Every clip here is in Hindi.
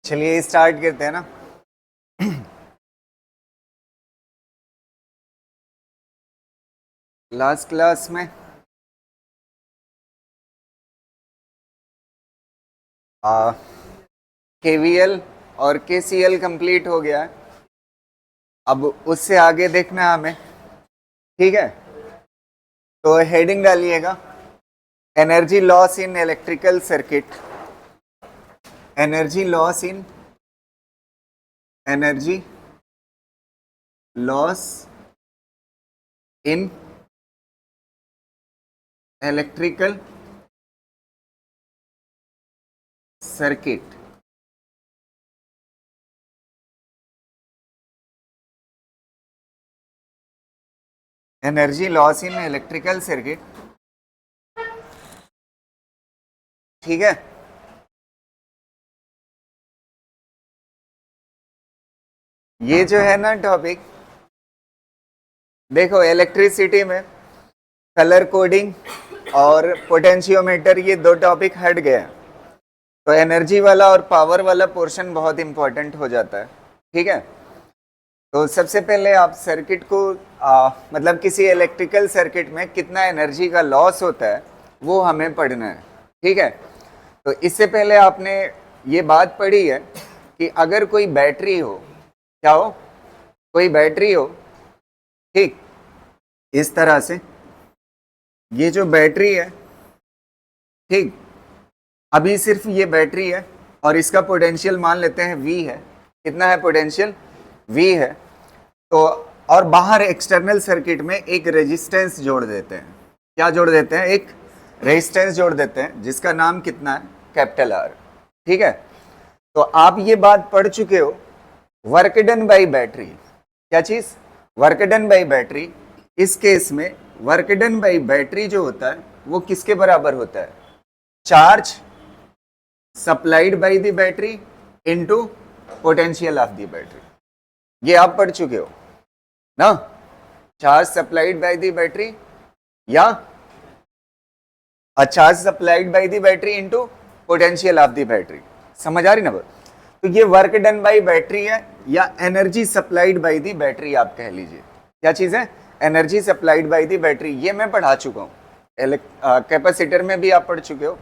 चलिए स्टार्ट करते हैं ना। लास्ट क्लास में केवीएल और केसीएल कंप्लीट हो गया है। अब उससे आगे देखना है हमें, ठीक है। तो हेडिंग डालिएगा, energy loss in electrical circuit. Energy loss in energy loss in electrical circuit. Energy loss in electrical circuit, ठीक है। ये जो है ना टॉपिक, देखो इलेक्ट्रिसिटी में कलर कोडिंग और पोटेंशियोमीटर, ये दो टॉपिक हट गए हैं। तो एनर्जी वाला और पावर वाला पोर्शन बहुत इंपॉर्टेंट हो जाता है, ठीक है। तो सबसे पहले आप सर्किट को मतलब किसी इलेक्ट्रिकल सर्किट में कितना एनर्जी का लॉस होता है वो हमें पढ़ना है, ठीक है। तो इससे पहले आपने ये बात पढ़ी है कि अगर कोई बैटरी हो, क्या हो, कोई बैटरी हो, ठीक, इस तरह से ये जो बैटरी है, ठीक, अभी सिर्फ ये बैटरी है और इसका पोटेंशियल मान लेते हैं V है। कितना है पोटेंशियल? V है। तो और बाहर एक्सटर्नल सर्किट में एक रेजिस्टेंस जोड़ देते हैं। क्या जोड़ देते हैं? एक रेजिस्टेंस जोड़ देते हैं जिसका नाम कितना है? कैपिटल R, ठीक है। तो आप ये बात पढ़ चुके हो, वर्क डन बाई बैटरी। क्या चीज? Work done by battery. इस केस में वर्क डन बाई बैटरी जो होता है वो किसके बराबर होता है? Charge supplied by the battery into potential of the battery. ये आप पढ़ चुके हो ना, charge supplied by the battery या charge supplied by the battery into potential of the battery. समझ आ रही ना? तो ये वर्क डन बाई बैटरी है या energy supplied by the battery आप कह लीजिए। क्या चीज है? Energy supplied by the battery. ये मैं पढ़ा चुका हूँ, कैपेसिटर में भी आप पढ़ चुके हो।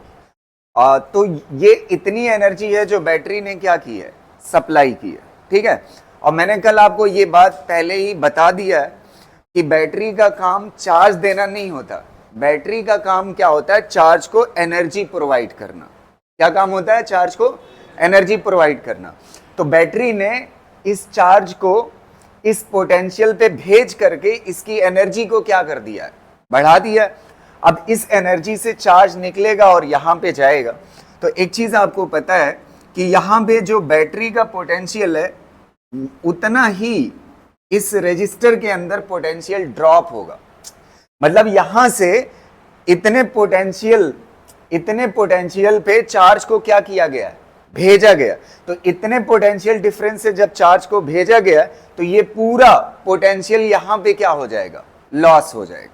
तो ये इतनी एनर्जी है जो बैटरी ने क्या की है? सप्लाई की है, ठीक है। और मैंने कल आपको ये बात पहले ही बता दिया है कि बैटरी का काम चार्ज देना नहीं होता। बैटरी का काम क्या होता है? चार्ज को एनर्जी प्रोवाइड करना। क्या काम होता है? चार्ज को एनर्जी प्रोवाइड करना। तो बैटरी ने इस चार्ज को इस पोटेंशियल पे भेज करके इसकी एनर्जी को क्या कर दिया है? बढ़ा दिया। अब इस एनर्जी से चार्ज निकलेगा और यहां पे जाएगा। तो एक चीज आपको पता है कि यहां पे जो बैटरी का पोटेंशियल है उतना ही इस रेजिस्टर के अंदर पोटेंशियल ड्रॉप होगा। मतलब यहां से इतने पोटेंशियल पे चार्ज को क्या किया गया है? भेजा गया। तो इतने पोटेंशियल डिफरेंस से जब चार्ज को भेजा गया तो ये पूरा पोटेंशियल यहां पे क्या हो जाएगा? लॉस हो जाएगा।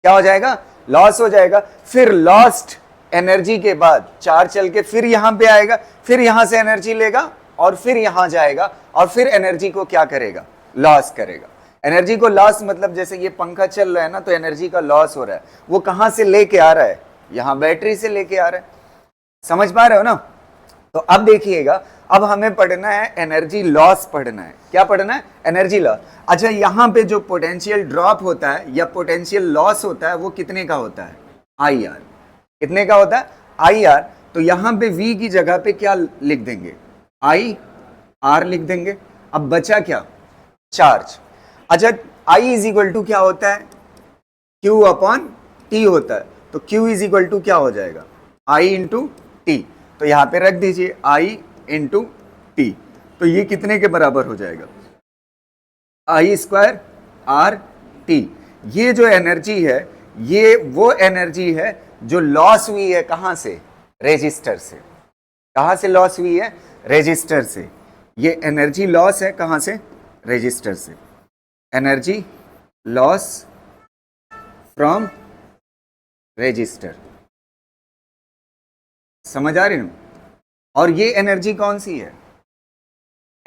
क्या हो जाएगा? लॉस हो जाएगा। फिर लॉस्ट एनर्जी के बाद चार्ज चल के फिर यहां पे आएगा, फिर यहां से एनर्जी लेगा और फिर यहां जाएगा और फिर एनर्जी को क्या करेगा? लॉस करेगा। एनर्जी को लॉस मतलब जैसे ये पंखा चल रहा है ना, तो एनर्जी का लॉस हो रहा है। वो कहां से लेके आ रहा है? यहां बैटरी से लेके आ रहा है। समझ पा रहे हो ना? तो अब देखिएगा, अब हमें पढ़ना है एनर्जी लॉस पढ़ना है। क्या पढ़ना है? Energy loss. अच्छा, यहां पे जो पोटेंशियल ड्रॉप होता है या पोटेंशियल लॉस होता है वो कितने का होता है? IR। कितने का होता है? IR। तो यहां पे V की जगह पे क्या लिख देंगे? IR लिख देंगे। अब बचा क्या? चार्ज। अच्छा, I इज इक्वल टू क्या होता है? Q अपॉन T होता है। तो Q इज इक्वल टू क्या हो जाएगा? I into T। तो यहां पे रख दीजिए I इंटू T। तो ये कितने के बराबर हो जाएगा? I square R T। ये जो एनर्जी है ये वो एनर्जी है जो लॉस हुई है। कहां से? रेजिस्टर से। कहां से लॉस हुई है? रेजिस्टर से। ये एनर्जी लॉस है कहां से? रेजिस्टर से। Energy loss from resistor. समझ आ रही ना? और ये एनर्जी कौन सी है?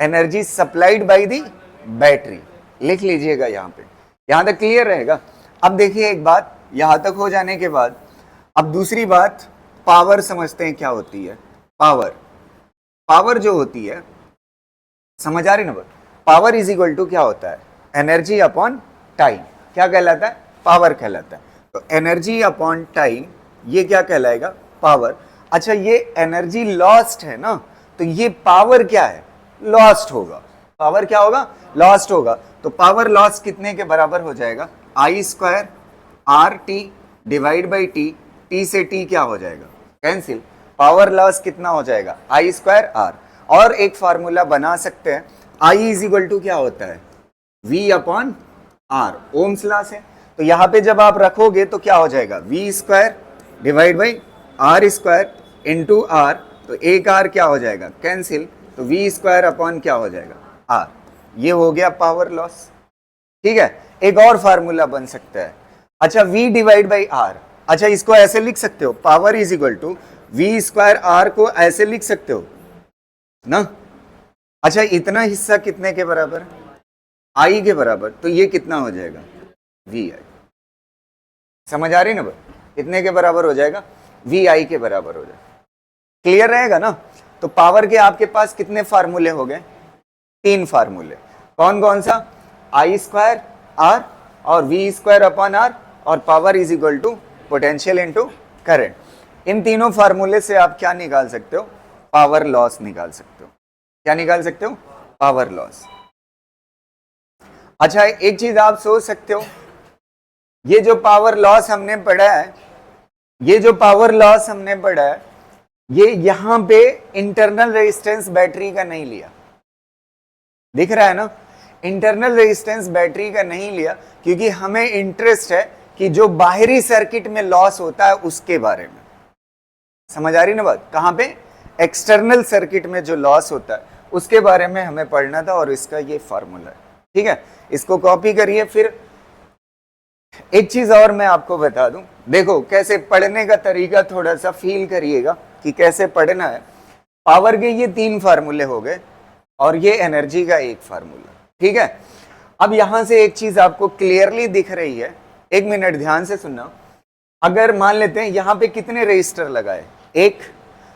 Energy supplied by the battery, लिख लीजिएगा यहाँ पे, यहां तक क्लियर रहेगा। अब देखिए एक बात, यहां तक हो जाने के बाद अब दूसरी बात, पावर समझते हैं क्या होती है। पावर, पावर जो होती है, समझ आ रही ना बात, पावर इज इक्वल टू क्या होता है, एनर्जी अपॉन टाइम, क्या कहलाता है, पावर कहलाता है। तो एनर्जी अपॉन टाइम ये क्या कहलाएगा, पावर। अच्छा ये एनर्जी लॉस्ट है ना, तो ये पावर क्या है, लॉस्ट होगा, पावर क्या होगा, लॉस्ट होगा। तो पावर लॉस कितने के बराबर हो जाएगा, I square R T divide by T, T से टी क्या हो जाएगा, कैंसिल, पावर लॉस कितना हो जाएगा, आई स्क्वायर आर। और एक फार्मूला बना सकते हैं, आई इज इक्वल टू क्या होता है, V upon R, Ohm's law से। तो यहां पे जब आप रखोगे तो क्या हो जाएगा, V square divide by R square into R, तो एक आर क्या हो जाएगा, कैंसिल, तो V स्क्वायर अपॉन क्या हो जाएगा, आर। ये हो गया पावर लॉस, ठीक है। एक और फार्मूला बन सकता है, अच्छा V डिवाइड बाई आर, अच्छा इसको ऐसे लिख सकते हो, power is equal to V square R को ऐसे लिख सकते हो ना। अच्छा इतना हिस्सा कितने के बराबर, आई के बराबर, तो ये कितना हो जाएगा, वी आई। समझ आ रही ना भाई, कितने के बराबर हो जाएगा, वी आई के बराबर हो जाएगा, क्लियर रहेगा ना। तो पावर के आपके पास कितने फार्मूले हो गए, 3 फार्मूले, कौन कौन सा, आई स्क्वायर आर और वी स्क्वायर अपॉन आर और power is equal to potential into current. इन तीनों फार्मूले से आप क्या निकाल सकते हो, पावर लॉस निकाल सकते हो। क्या निकाल सकते हो, पावर लॉस। अच्छा एक चीज आप सोच सकते हो, ये जो पावर लॉस हमने पढ़ा है, ये जो पावर लॉस हमने पढ़ा है, ये यहां पे इंटरनल रेजिस्टेंस बैटरी का नहीं लिया, दिख रहा है ना, इंटरनल रेजिस्टेंस बैटरी का नहीं लिया, क्योंकि हमें इंटरेस्ट है कि जो बाहरी सर्किट में लॉस होता है उसके बारे में। समझ आ रही ना बात, कहां पे, एक्सटर्नल सर्किट में जो लॉस होता है उसके बारे में हमें पढ़ना था, और इसका ये फार्मूला है, ठीक है। इसको कॉपी करिए। फिर एक चीज और मैं आपको बता दूं, देखो कैसे पढ़ने का तरीका थोड़ा सा फील करिएगा कि कैसे पढ़ना है। पावर के ये 3 फार्मूले हो गए और ये एनर्जी का एक फार्मूला, ठीक है। अब यहां से एक चीज आपको क्लियरली दिख रही है, 1 मिनट ध्यान से सुनना। अगर मान लेते हैं यहां पे कितने रजिस्टर लगाए, एक,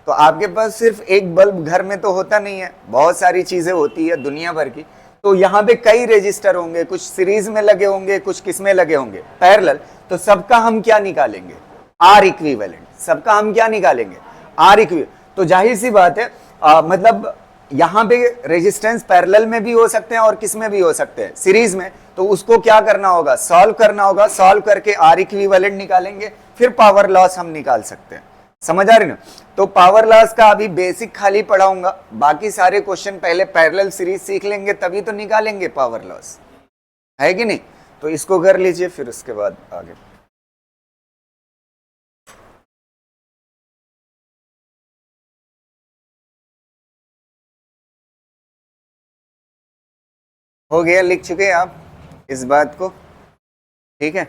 तो आपके पास सिर्फ एक बल्ब घर में तो होता नहीं है, बहुत सारी चीजें होती है दुनिया भर की, तो यहाँ पे कई रजिस्टर होंगे, कुछ सीरीज में लगे होंगे, कुछ किस में लगे होंगे, पैरेलल। तो सबका हम क्या निकालेंगे, आर इक्विवेलेंट, सबका हम क्या निकालेंगे, आर इक्विवेलेंट। तो जाहिर सी बात है, मतलब यहाँ पे रेजिस्टेंस पैरेलल में भी हो सकते हैं और किस में भी हो सकते हैं, सीरीज में। तो उसको क्या करना होगा, सॉल्व करना होगा, सॉल्व करके आर इक्विवेलेंट निकालेंगे, फिर पावर लॉस हम निकाल सकते हैं। समझ आ रही ना। तो पावर लॉस का अभी बेसिक खाली पढ़ाऊंगा, बाकी सारे क्वेश्चन पहले पैरेलल सीरीज सीख लेंगे तभी तो निकालेंगे पावर लॉस, है कि नहीं। तो इसको कर लीजिए, फिर उसके बाद आगे। हो गया, लिख चुके हैं आप इस बात को, ठीक है।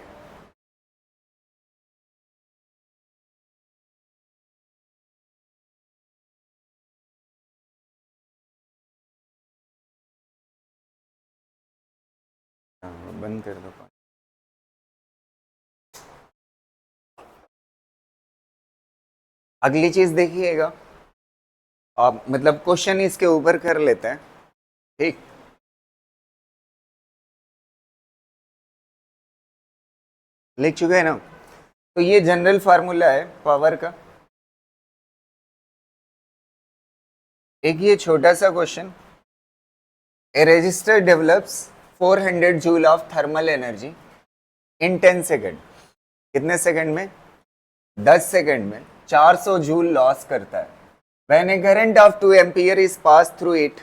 बंद कर दो। अगली चीज देखिएगा, आप मतलब क्वेश्चन इसके ऊपर कर लेते हैं, ठीक। लिख चुके हैं ना। तो ये जनरल फार्मूला है पावर का। एक ये छोटा सा question, a resistor develops 400 joule of thermal energy in 10 second. कितने सेकंड में, 10 सेकंड में 400 जूल लॉस करता है। When a current of 2 ampere is pass through it,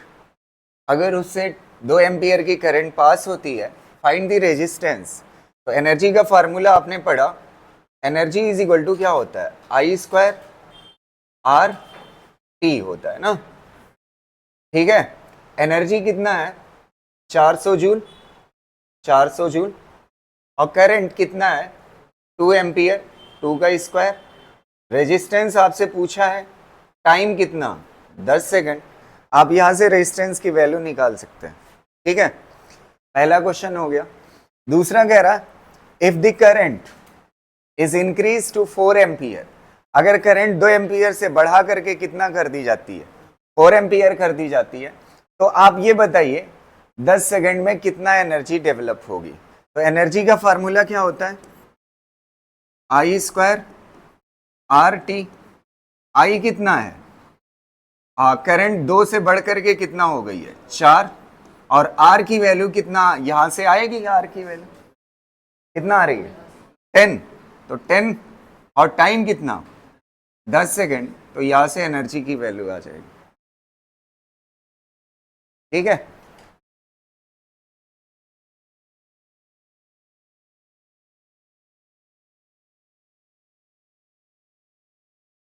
अगर उससे 2 एम्पियर की करंट पास होती है, फाइंड द रेजिस्टेंस। तो एनर्जी का फार्मूला आपने पढ़ा, एनर्जी इज इक्वल टू क्या होता है, आई स्क्वायर आर टी होता है ना, ठीक है। एनर्जी कितना है, 400 जूल, 400 जूल, और करंट कितना है 2 एम्पियर, 2 का स्क्वायर। रेजिस्टेंस आपसे पूछा है, टाइम कितना 10 सेकंड। आप यहां से रेजिस्टेंस की वैल्यू निकाल सकते हैं। ठीक है, पहला क्वेश्चन हो गया। दूसरा कह रहा if the current is increase to 4 ampere, अगर करंट 2 एम्पियर से बढ़ा करके कितना कर दी जाती है, 4 एम्पियर कर दी जाती है, तो आप ये बताइए 10 सेकंड में कितना एनर्जी डेवलप होगी। तो एनर्जी का फार्मूला क्या होता है, आई स्क्वायर आर टी। आई कितना है, करंट 2 से बढ़ करके कितना हो गई है 4, और आर की वैल्यू कितना यहां से आएगी, आर की वैल्यू कितना आ रही है 10, तो 10 और टाइम कितना 10 सेकंड, तो यहां से एनर्जी की वैल्यू आ जाएगी। ठीक है,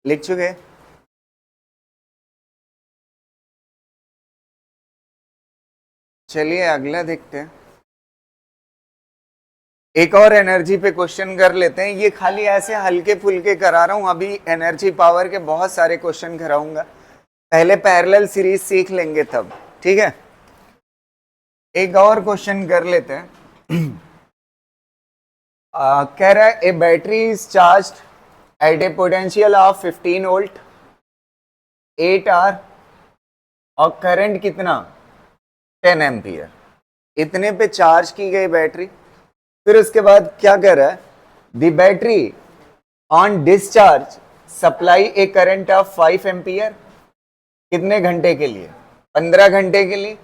लिख चुके। चलिए अगला देखते हैं, एक और एनर्जी पे क्वेश्चन कर लेते हैं। ये खाली ऐसे हल्के फुल्के करा रहा हूं, अभी एनर्जी पावर के बहुत सारे क्वेश्चन कराऊंगा, पहले पैरेलल सीरीज सीख लेंगे तब। ठीक है, एक और क्वेश्चन कर लेते हैं। कह रहा है a battery is charged at a potential of 15 volt 8 hour और करंट कितना 10 एम्पियर, इतने पे चार्ज की गई बैटरी। फिर उसके बाद क्या कह रहा है, the battery on discharge supply A current of 5 ampere, कितने घंटे के लिए 15 घंटे के लिए,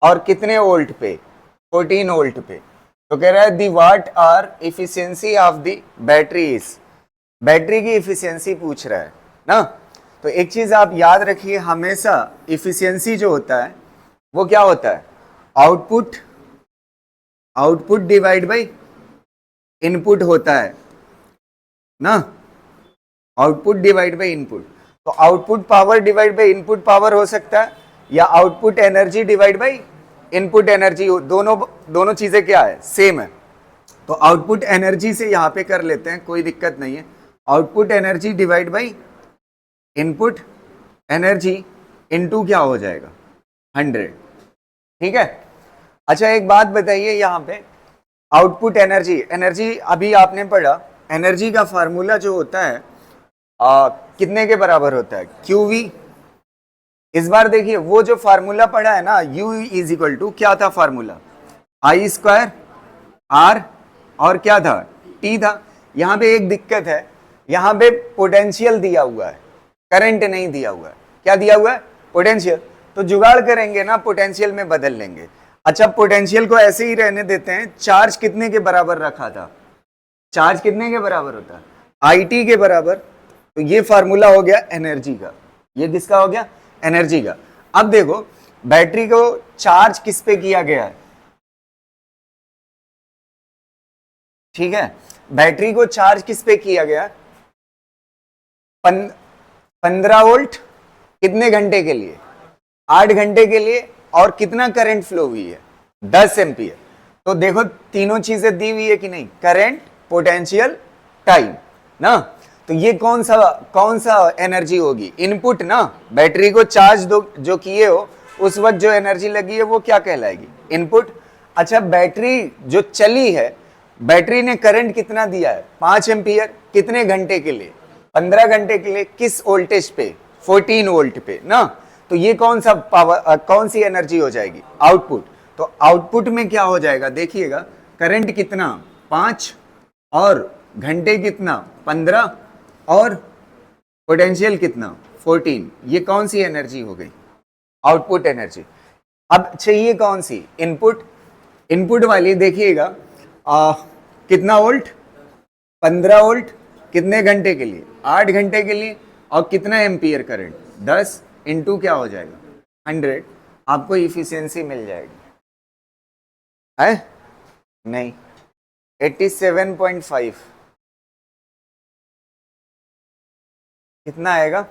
और कितने वोल्ट पे 14 वोल्ट पे। तो कह रहा है the what are efficiency of the battery is, battery की इफिशियंसी पूछ रहा है ना। तो एक चीज आप याद रखिए, हमेशा इफिशियंसी जो होता है वो क्या होता है, output, output divide by input होता है ना, आउटपुट डिवाइड बाई इनपुट। तो output power divide by input power हो सकता है, या output energy divide by input energy, दोनों चीजें क्या है, सेम है। तो आउटपुट एनर्जी से यहां पे कर लेते हैं, कोई दिक्कत नहीं है। Output energy divide by input energy into क्या हो जाएगा 100। ठीक है, अच्छा एक बात बताइए, यहां पे आउटपुट एनर्जी, एनर्जी अभी आपने पढ़ा, एनर्जी का फार्मूला जो होता है कितने के बराबर होता है, QV। इस बार देखिए वो जो फार्मूला पढ़ा है ना, U इज इक्वल टू क्या था फार्मूला, आई स्क्वायर आर और क्या था T था। यहां पे एक दिक्कत है, यहां पे पोटेंशियल दिया हुआ है, करंट नहीं दिया हुआ है। क्या दिया हुआ है, पोटेंशियल। तो जुगाड़ करेंगे ना, पोटेंशियल में बदल लेंगे। अच्छा पोटेंशियल को ऐसे ही रहने देते हैं, चार्ज कितने के बराबर रखा था, चार्ज कितने के बराबर होता है, IT के बराबर। तो ये फार्मूला हो गया एनर्जी का, ये किसका हो गया, एनर्जी का। अब देखो बैटरी को चार्ज किस पे किया गया है, ठीक है, बैटरी को चार्ज किस पे किया गया, 15 वोल्ट, कितने घंटे के लिए 8 घंटे के लिए, और कितना करंट फ्लो हुई है 10 एम्पियर। तो देखो तीनों चीजें दी हुई है कि नहीं, करंट, पोटेंशियल, टाइम ना। तो ये कौन सा एनर्जी होगी, इनपुट ना, बैटरी को चार्ज जो किए हो उस वक्त जो एनर्जी लगी है वो क्या कहलाएगी, इनपुट। अच्छा बैटरी जो चली है, बैटरी ने करंट कितना दिया है 5 एम्पियर, कितने घंटे के लिए 15 घंटे के लिए, किस वोल्टेज पे 14 वोल्ट पे ना। तो ये कौन सा पावर, कौन सी एनर्जी हो जाएगी, आउटपुट। तो आउटपुट में क्या हो जाएगा देखिएगा, करंट कितना 5 और घंटे कितना 15 और पोटेंशियल कितना 14, ये कौन सी एनर्जी हो गई, आउटपुट एनर्जी। अब चाहिए कौन सी, इनपुट। इनपुट वाली देखिएगा कितना वोल्ट 15 वोल्ट, कितने घंटे के लिए 8 घंटे के लिए, और कितना एम्पियर करंट 10 इंटू क्या हो जाएगा 100, आपको इफिशियंसी मिल जाएगी है नहीं 87.5, कितना आएगा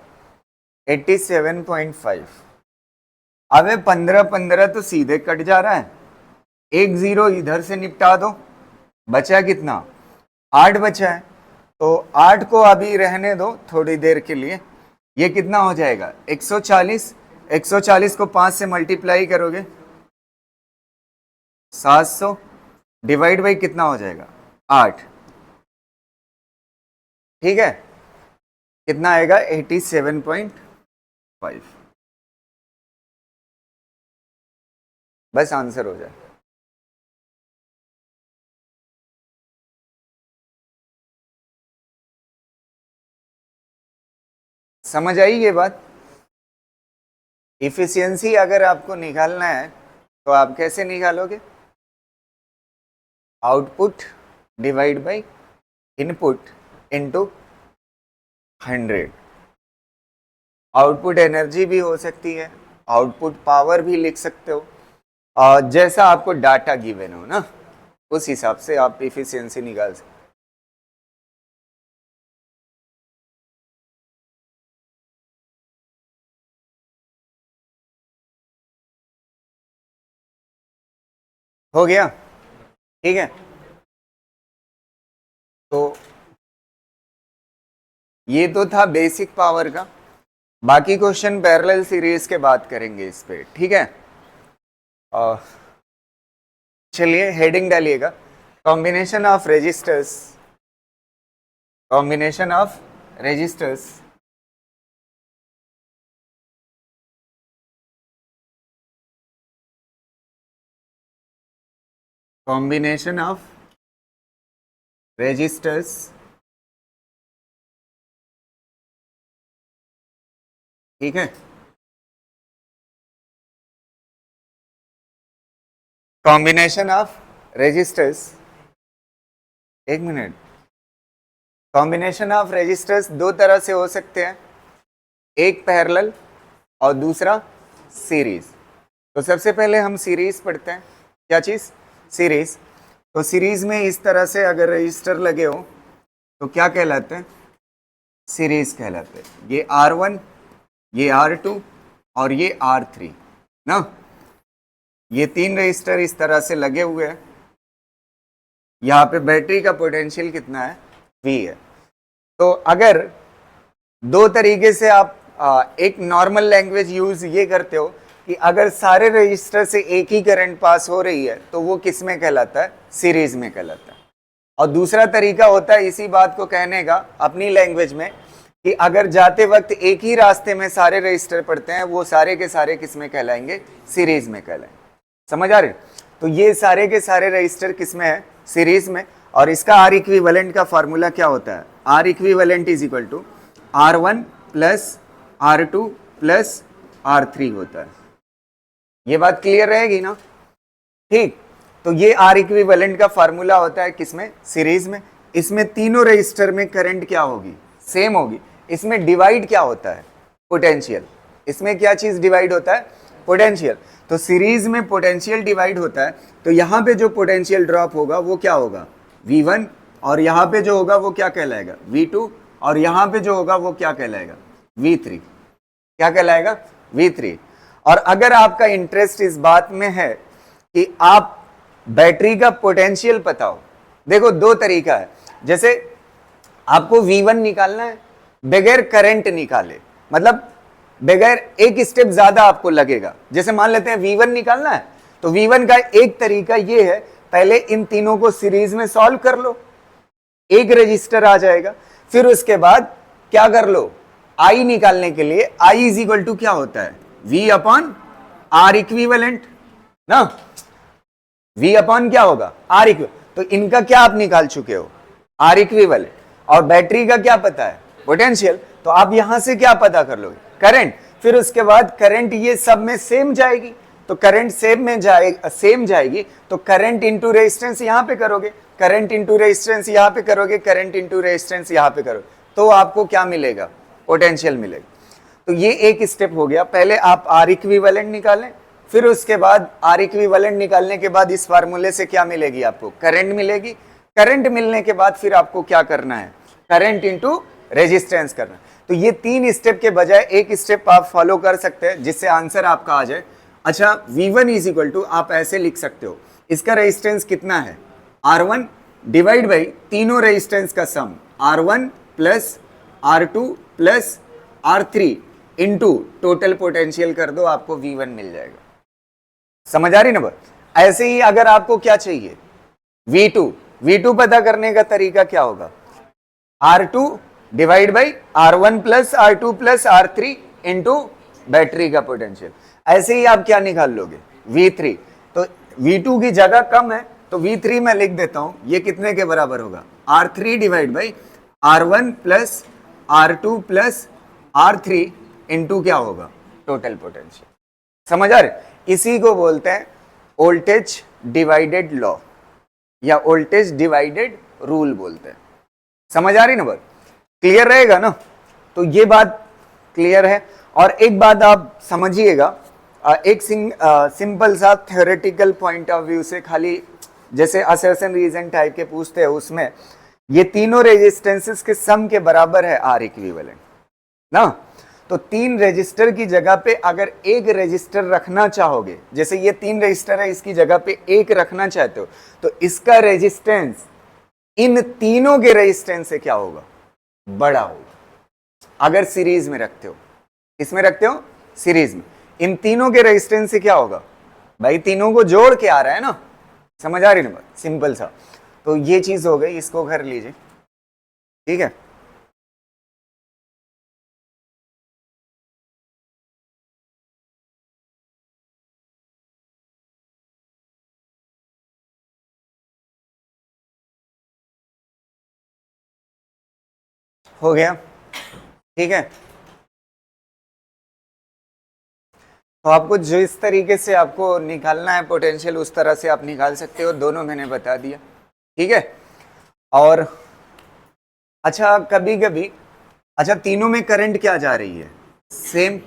87.5। अब 15 तो सीधे कट जा रहा है, एक जीरो इधर से निपटा दो, बचा कितना 8 बचा है। तो 8 को अभी रहने दो थोड़ी देर के लिए, ये कितना हो जाएगा 140, 140 को 5 से मल्टीप्लाई करोगे 700 डिवाइड बाई कितना हो जाएगा 8, ठीक है, कितना आएगा 87.5, बस आंसर हो जाए। समझ आई ये बात? इफिशियंसी अगर आपको निकालना है तो आप कैसे निकालोगे? Output divide by input into 100। Output energy भी हो सकती है, आउटपुट पावर भी लिख सकते हो, जैसा आपको डाटा गिवन हो ना उस हिसाब से आप इफिशियंसी निकाल सकते। हो गया, ठीक है। तो ये तो था बेसिक पावर का, बाकी क्वेश्चन पैरेलल सीरीज के बात करेंगे इस पे, ठीक है। चलिए हेडिंग डालिएगा, combination of resistors, combination of resistors combination of resistors ठीक है, कॉम्बिनेशन ऑफ रेजिस्टर्स, एक मिनट, कॉम्बिनेशन ऑफ रेजिस्टर्स दो तरह से हो सकते हैं, एक पैरेलल और दूसरा सीरीज। तो सबसे पहले हम सीरीज पढ़ते हैं। क्या चीज? सीरीज। तो सीरीज में इस तरह से अगर रजिस्टर लगे हो तो क्या कहलाते हैं? सीरीज कहलाते हैं। ये R1, ये R2 और ये R3 ना, ये तीन रजिस्टर इस तरह से लगे हुए हैं। यहाँ पे बैटरी का पोटेंशियल कितना है? V है। तो अगर दो तरीके से आप एक नॉर्मल लैंग्वेज यूज ये करते हो कि अगर सारे रजिस्टर से एक ही करंट पास हो रही है तो वो किस में कहलाता है? सीरीज में कहलाता है। और दूसरा तरीका होता है इसी बात को कहने का अपनी लैंग्वेज में कि अगर जाते वक्त एक ही रास्ते में सारे रजिस्टर पड़ते हैं, वो सारे के सारे किस में कहलाएंगे? सीरीज में कहलाएंगे। समझ आ रहे? तो ये सारे के सारे रजिस्टर किस में है? सीरीज में। और इसका आर इक्विवेलेंट का फॉर्मूला क्या होता है? R equivalent is equal to R1 plus R2 plus R3 होता है। ये बात क्लियर रहेगी ना? ठीक। तो ये आर इक्विवेलेंट का फार्मूला होता है किसमें? सीरीज में। इसमें तीनों रजिस्टर में करंट क्या होगी? सेम होगी। इसमें डिवाइड क्या होता है? पोटेंशियल। इसमें क्या चीज डिवाइड होता है? पोटेंशियल। तो सीरीज में पोटेंशियल डिवाइड होता है, तो यहां पे जो पोटेंशियल ड्रॉप होगा वो क्या होगा? V1। और यहां पे जो होगा वो क्या कहलाएगा? V2। और यहां पे जो होगा वो क्या कहलाएगा? V3। क्या कहलाएगा? V3। और अगर आपका इंटरेस्ट इस बात में है कि आप बैटरी का पोटेंशियल पता हो, देखो दो तरीका है। जैसे आपको V1 निकालना है बगैर करंट निकाले, मतलब बगैर एक स्टेप ज्यादा आपको लगेगा। जैसे मान लेते हैं V1 निकालना है, तो V1 का एक तरीका ये है, पहले इन तीनों को सीरीज में सॉल्व कर लो, एक रजिस्टर आ जाएगा। फिर उसके बाद क्या कर लो? I निकालने के लिए I इज इक्वल टू क्या होता है? V अपॉन आर इक्विवेलेंट ना। V अपॉन क्या होगा? R equivalent. तो इनका क्या आप निकाल चुके हो? Are equivalent. और बैटरी का क्या पता है? पोटेंशियल। तो आप यहां से क्या पता कर लोगे? करंट। फिर उसके बाद करंट ये सब में सेम जाएगी, तो करंट सेम जाएगी, तो करंट इंटू रेजिस्टेंस यहां पे करोगे, करंट इंटू रेजिस्टेंस यहां पे करोगे, करंट इंटू रेजिस्टेंस यहां पे करोगे, तो आपको क्या मिलेगा? पोटेंशियल मिलेगा। तो ये एक स्टेप हो गया। पहले आप आर इक्विवेलेंट निकालें, फिर उसके बाद आर इक्विवेलेंट निकालने के बाद इस फार्मूले से क्या मिलेगी आपको? करंट मिलेगी। करंट मिलने के बाद फिर आपको क्या करना है? करंट इंटू रेजिस्टेंस करना। तो ये तीन स्टेप के बजाय एक स्टेप आप फॉलो कर सकते हैं जिससे आंसर आपका आ जाए। अच्छा, V1 इज इक्वल टू आप ऐसे लिख सकते हो, इसका रेजिस्टेंस कितना है? R1 डिवाइड बाई तीनों रेजिस्टेंस का सम, R1 plus R2 plus R3 into total potential कर दो, आपको V1 मिल जाएगा। समझ आ रही ना बात? ऐसे ही अगर आपको क्या चाहिए V2 पता करने का तरीका क्या होगा, R2 divide by R1 plus R2 plus R3 into battery का पोटेंशियल। ऐसे ही आप क्या निकाल लोगे, V3। तो V2 की जगह कम है तो V3 में लिख देता हूं, ये कितने के बराबर होगा, R3 divide by R1 plus R2 plus R3 into क्या होगा, टोटल पोटेंशियल। समझ आ रहे? इसी को बोलते हैं वोल्टेज डिवाइडेड लॉ या वोल्टेज डिवाइडेड रूल बोलते हैं। समझ आ रही ना बात? क्लियर रहेगा ना? तो ये बात क्लियर है। और एक बात आप समझिएगा, एक सिंपल सा थ्योरेटिकल पॉइंट ऑफ व्यू से, खाली जैसे असर्शन रीजन टाइप के पूछते हैं, उसमें ये तीनों रेजिस्टेंसेस के सम के बराबर है आर इक्विवेलेंट ना। तो 3 रेजिस्टर की जगह पे अगर एक रेजिस्टर रखना चाहोगे, जैसे ये 3 रेजिस्टर है, इसकी जगह पे एक रखना चाहते हो, तो इसका रेजिस्टेंस इन तीनों के रेजिस्टेंस से क्या होगा, बड़ा होगा। अगर सीरीज में रखते हो, इसमें रखते हो सीरीज में, इन तीनों के रेजिस्टेंस से क्या होगा भाई, तीनों को जोड़ के आ रहा है ना। समझ आ रही ना बात? सिंपल सा। तो ये चीज हो गई, इसको कर लीजिए, ठीक है। हो गया, ठीक है। तो आपको जिस तरीके से आपको निकालना है पोटेंशियल, उस तरह से आप निकाल सकते हो। दोनों मैंने बता दिया, ठीक है। और अच्छा, कभी कभी अच्छा, तीनों में करंट क्या जा रही है, सेम।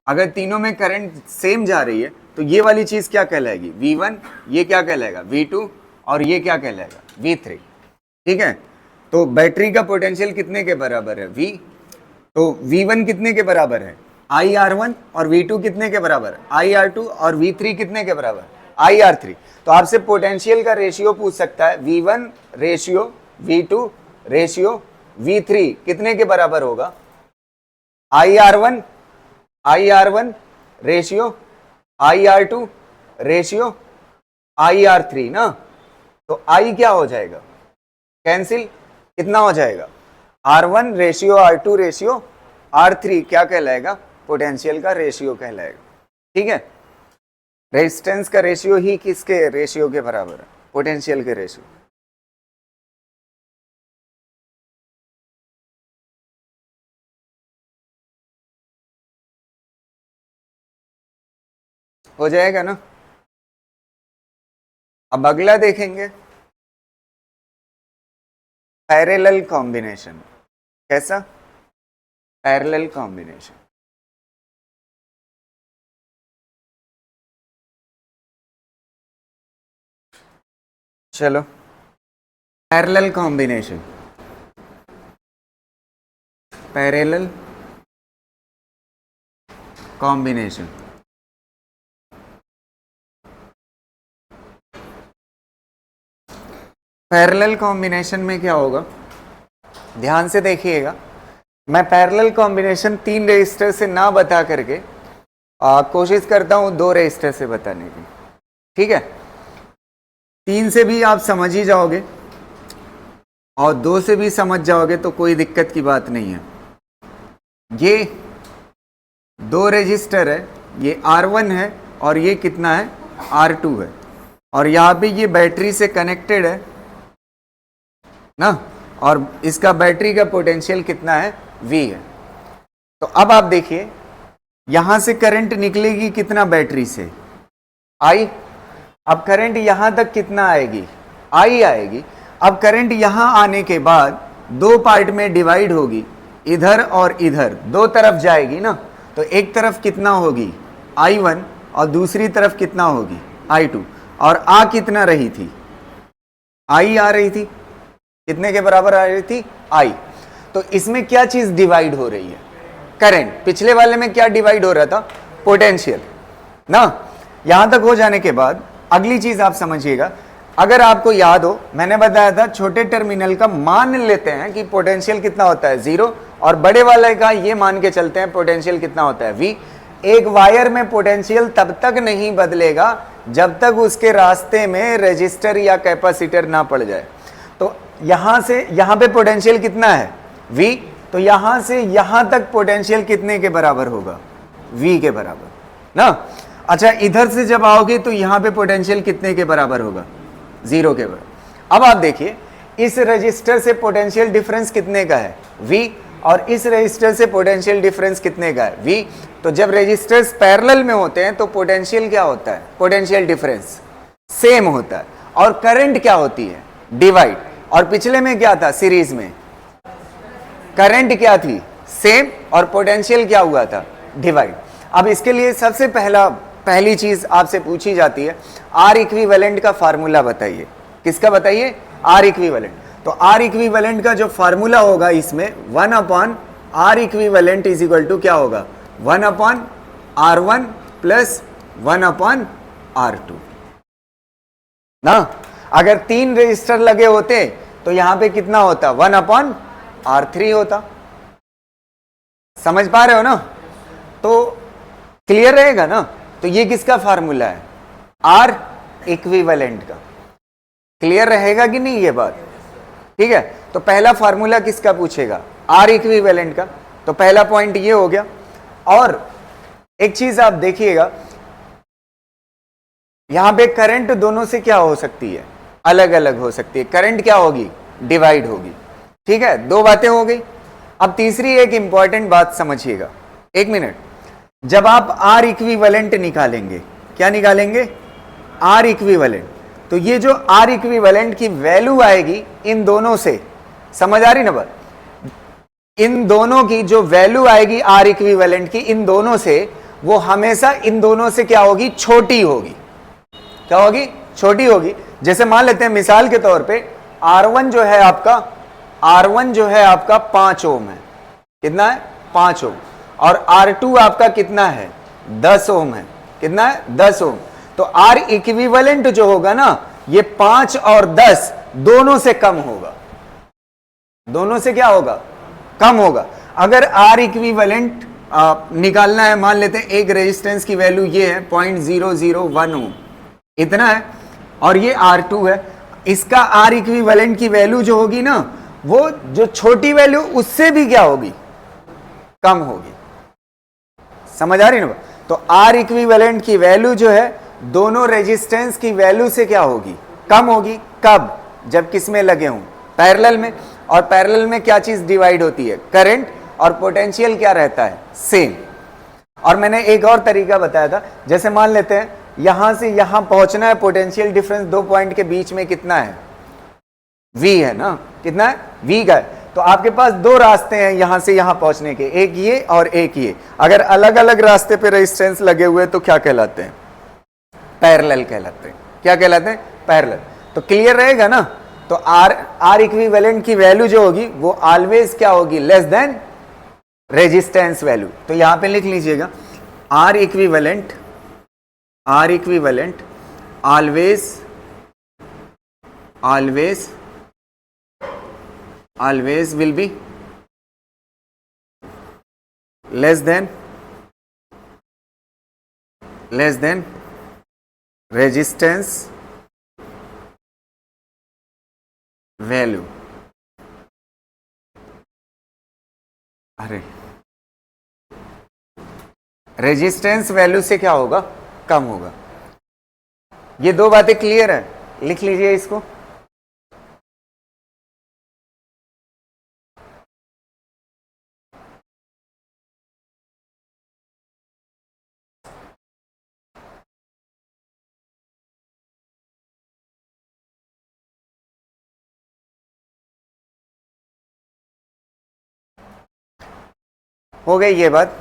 अगर तीनों में करंट सेम जा रही है तो ये वाली चीज क्या कहलाएगी, V1, ये क्या कहलाएगा V2, और ये क्या कहलाएगा V3, ठीक है। तो बैटरी का पोटेंशियल कितने के बराबर है, V। तो V1 कितने के बराबर है, IR1, और V2 कितने के बराबर है, IR2, और V3 कितने के बराबर, IR3। तो आपसे पोटेंशियल का रेशियो पूछ सकता है, V1 ratio V2 ratio V3 कितने के बराबर होगा, IR1 ratio IR2 ratio IR3 ना। तो I क्या हो जाएगा, कैंसिल, कितना हो जाएगा, R1 ratio R2 ratio R3 क्या कहलाएगा, पोटेंशियल का रेशियो कहलाएगा, ठीक है। रेजिस्टेंस का रेशियो ही किसके रेशियो के बराबर है, पोटेंशियल के रेशियो। हो जाएगा ना। अब अगला देखेंगे, पैरेलल कॉम्बिनेशन। कैसा, पैरेलल कॉम्बिनेशन। चलो, parallel combination, parallel combination. Parallel combination में क्या होगा, ध्यान से देखिएगा। मैं पैरेलल कॉम्बिनेशन 3 रजिस्टर से ना बता करके कोशिश करता हूं 2 रजिस्टर से बताने की, ठीक है। 3 से भी आप समझ ही जाओगे और 2 से भी समझ जाओगे तो कोई दिक्कत की बात नहीं है। ये 2 रजिस्टर है, ये R1 है और ये कितना है, R2 है, और यहाँ पे ये बैटरी से कनेक्टेड है ना, और इसका बैटरी का पोटेंशियल कितना है, V है। तो अब आप देखिए, यहां से करंट निकलेगी कितना, बैटरी से I। अब करंट यहां तक कितना आएगी, I आएगी। अब करंट यहां आने के बाद 2 पार्ट में डिवाइड होगी, इधर और इधर, 2 तरफ जाएगी ना। तो एक तरफ कितना होगी, I1, और दूसरी तरफ कितना होगी, I2। और आ कितना रही थी, I आ रही थी, कितने के बराबर आ रही थी, I। तो इसमें क्या चीज डिवाइड हो रही है, करंट। पिछले वाले में क्या डिवाइड हो रहा था, पोटेंशियल ना। यहां तक हो जाने के बाद अगली चीज आप समझिएगा। अगर आपको याद हो, मैंने बताया था छोटे टर्मिनल का मान लेते हैं कि पोटेंशियल कितना होता है, 0, और बड़े वाले का ये मान के चलते हैं पोटेंशियल कितना होता है V। एक वायर में पोटेंशियल तब तक नहीं बदलेगा जब तक उसके रास्ते में रेजिस्टर या कैपेसिटर ना पड़ जाए। तो यहां से यहां पे पोटेंशियल कितना है V, तो यहां से यहां तक पोटेंशियल कितने के बराबर होगा V के बराबर ना। अच्छा, इधर से जब आओगे तो यहां पे पोटेंशियल कितने के बराबर होगा 0 के बराबर। अब आप देखिए इस रजिस्टर से पोटेंशियल डिफरेंस कितने का है V, और इस रजिस्टर से पोटेंशियल डिफरेंस कितने का है V। तो जब रजिस्टर्स पैरेलल में होते हैं तो पोटेंशियल क्या होता है, पोटेंशियल डिफरेंस सेम होता है, और करंट क्या होती है डिवाइड। और पिछले में क्या था सीरीज में, करंट क्या थी सेम और पोटेंशियल क्या हुआ था डिवाइड। अब इसके लिए सबसे पहली चीज आपसे पूछी जाती है आर इक्विवेलेंट का फार्मूला बताइए। किसका बताइए, आर इक्विवेलेंट। तो आर इक्विवेलेंट का जो फार्मूला होगा इसमें 1 upon R equivalent is equal to क्या होगा 1 upon R1 plus 1 upon R2 ना। अगर 3 रजिस्टर लगे होते तो यहां पे कितना होता 1 अपॉन R3 होता। समझ पा रहे हो ना, तो क्लियर रहेगा ना। तो ये किसका फार्मूला है, आर इक्विवेलेंट का। क्लियर रहेगा कि नहीं ये बात, ठीक है। तो पहला फार्मूला किसका पूछेगा, आर इक्विवेलेंट का। तो पहला पॉइंट ये हो गया। और एक चीज आप देखिएगा यहां पे करंट दोनों से क्या हो सकती है, अलग अलग हो सकती है। करंट क्या होगी, डिवाइड होगी, ठीक है। दो बातें हो गई। अब तीसरी एक इंपॉर्टेंट बात समझिएगा, एक मिनट। जब आप आर इक्विवेलेंट निकालेंगे, क्या निकालेंगे, आर इक्विवेलेंट, तो ये जो आर इक्विवेलेंट की वैल्यू आएगी इन दोनों से, समझ आ रही ना बात, इन दोनों की जो वैल्यू आएगी आर इक्विवेलेंट की इन दोनों से, वो हमेशा इन दोनों से क्या होगी, छोटी होगी। क्या होगी, छोटी होगी। जैसे मान लेते हैं मिसाल के तौर पे R1 जो है आपका, R1 जो है आपका 5 ओम है। कितना है, 5 ओम। और R2 आपका कितना है, 10 ओम है। कितना है, 10 ओम। तो आर इक्विवेलेंट जो होगा ना, ये 5 और 10 दोनों से कम होगा। दोनों से क्या होगा, कम होगा। अगर आर इक्विवेलेंट निकालना है, मान लेते हैं एक रेजिस्टेंस की वैल्यू ये है 0.001 ओम, इतना है, और ये R2 है। इसका आर इक्विवेलेंट की वैल्यू जो होगी ना, वो जो छोटी वैल्यू उससे भी क्या होगी, कम होगी। समझ आ रही ना। तो आर इक्विवेलेंट की वैल्यू जो है दोनों रेजिस्टेंस की वैल्यू से क्या होगी, कम होगी। कब, जब किस में लगे हों, पैरेलल में। और पैरेलल में क्या चीज डिवाइड होती है, करंट, और पोटेंशियल क्या रहता है, सेम। और मैंने एक और तरीका बताया था, जैसे मान लेते हैं यहां से यहां पहुंचना है, पोटेंशियल डिफरेंस दो पॉइंट के बीच में कितना है, V है ना। कितना है, V का है। तो आपके पास दो रास्ते हैं यहां से यहां पहुंचने के, एक ये और एक ये। अगर अलग अलग रास्ते पे रेजिस्टेंस लगे हुए तो क्या कहलाते हैं, पैरेलल कहलाते हैं। क्या कहलाते हैं, पैरेलल। तो क्लियर रहेगा ना। तो आर इक्विवेलेंट की वैल्यू जो होगी वो ऑलवेज क्या होगी, लेस देन रेजिस्टेंस वैल्यू। तो यहां पे लिख लीजिएगा R equivalent always will be less than resistance value। अरे रेजिस्टेंस वैल्यू से क्या होगा, कम होगा। ये दो बातें क्लियर है, लिख लीजिए इसको। हो गई ये बात।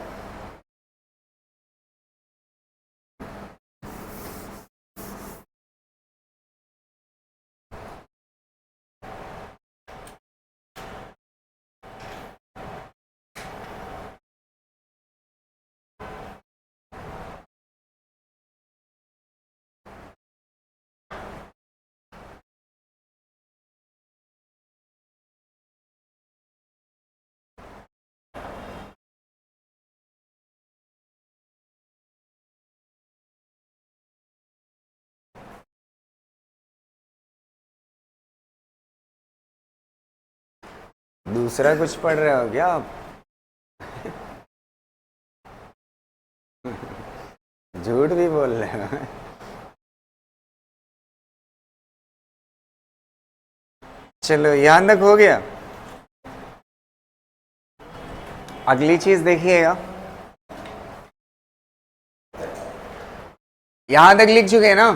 दूसरा कुछ पढ़ रहे हो क्या आप? झूठ भी बोल रहे हो। चलो यहां तक हो गया। अगली चीज देखिएगा, यहां तक लिख चुके हैं ना।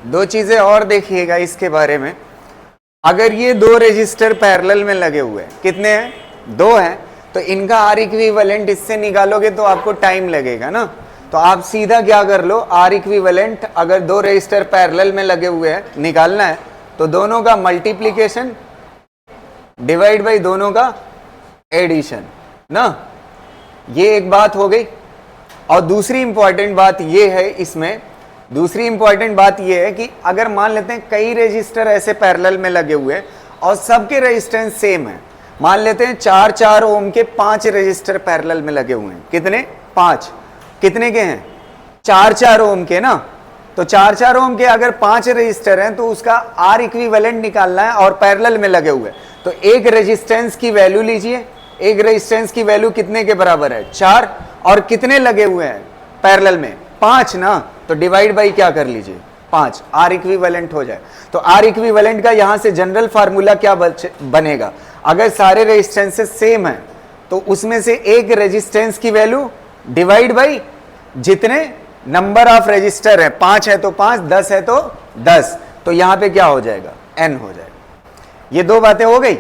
दो चीजें और देखिएगा इसके बारे में। अगर ये दो रजिस्टर पैरेलल में लगे हुए हैं, कितने हैं? दो हैं, तो इनका आर इक्विवेलेंट इससे निकालोगे तो आपको टाइम लगेगा ना। तो आप सीधा क्या कर लो, आर इक्विवेलेंट अगर दो रजिस्टर पैरेलल में लगे हुए हैं निकालना है तो दोनों का मल्टीप्लीकेशन डिवाइड बाई दोनों का एडिशन ना। ये एक बात हो गई। और दूसरी इंपॉर्टेंट बात ये है इसमें, दूसरी इंपॉर्टेंट बात ये है कि अगर मान लेते हैं कई रजिस्टर ऐसे पैरेलल में लगे हुए हैं और सबके रेजिस्टेंस सेम है, मान लेते हैं 4 ओम के 5 रजिस्टर पैरेलल में लगे हुए हैं। कितने? 5। कितने के हैं? 4 ओम के ना। तो 4 ओम के अगर 5 रजिस्टर हैं तो उसका आर इक्विवेलेंट निकालना है और पैरेलल में लगे हुए। तो एक रेजिस्टेंस की वैल्यू लीजिए, एक रेजिस्टेंस की वैल्यू कितने के बराबर है? 4। और कितने लगे हुए हैं पैरेलल में? 5 ना। तो डिवाइड बाई क्या कर लीजिए? 5, आर इक्विवेलेंट हो जाए। तो आर इक्विवेलेंट का यहां से जनरल फार्मूला क्या बनेगा? अगर सारे रेजिस्टेंसेस सेम है तो उसमें से एक रेजिस्टेंस की वैल्यू डिवाइड बाई जितने नंबर ऑफ रजिस्टर है, 5 है तो 5, 10 है तो 10। तो यहां पे क्या हो जाएगा? n हो जाएगा। ये दो बातें हो गई।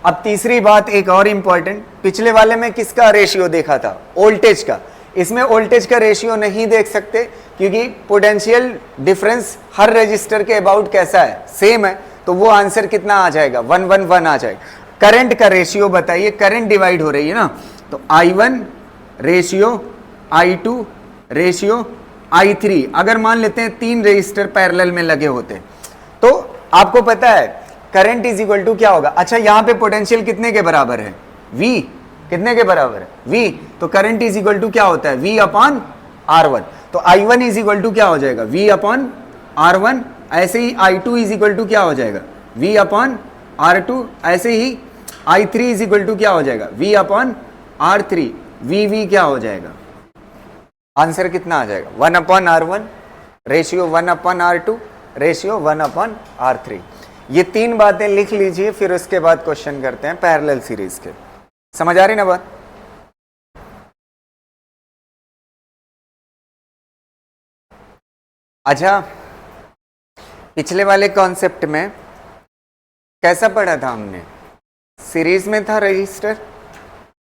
अब तीसरी बात एक और इंपॉर्टेंट, पिछले वाले में किसका रेशियो देखा था? वोल्टेज का। इसमें वोल्टेज का रेशियो नहीं देख सकते क्योंकि पोटेंशियल डिफरेंस हर रजिस्टर के अबाउट कैसा है? सेम है। तो वो आंसर कितना आ जाएगा? 1 1 1 आ जाएगा। करंट का रेशियो बताइए, करंट डिवाइड हो रही है ना, तो I1 ratio I2 ratio I3। अगर मान लेते हैं 3 रजिस्टर पैरेलल में लगे होते तो आपको पता है करंट इज इक्वल टू क्या होगा? अच्छा, यहां पे पोटेंशियल कितने के बराबर है? V। कितने के बराबर है? V। तो करंट इज इक्वल टू क्या होता है? V upon R1। तो I1 इज इक्वल टू क्या हो जाएगा? V upon R1। ऐसे ही I2 इज इक्वल टू क्या हो जाएगा? V upon R2। ऐसे ही I3 इज इक्वल टू क्या हो जाएगा? V upon R3। V क्या हो जाएगा? आंसर कितना आ जाएगा? 1 upon R1 ratio 1 upon R2 ratio 1 upon R3। ये 3 बातें लिख लीजिए, फिर उसके बाद क्वेश्चन करते हैं पैरेलल सीरीज के। समझ आ रही ना बात? अच्छा, पिछले वाले कॉन्सेप्ट में कैसा पढ़ा था हमने? सीरीज में था रजिस्टर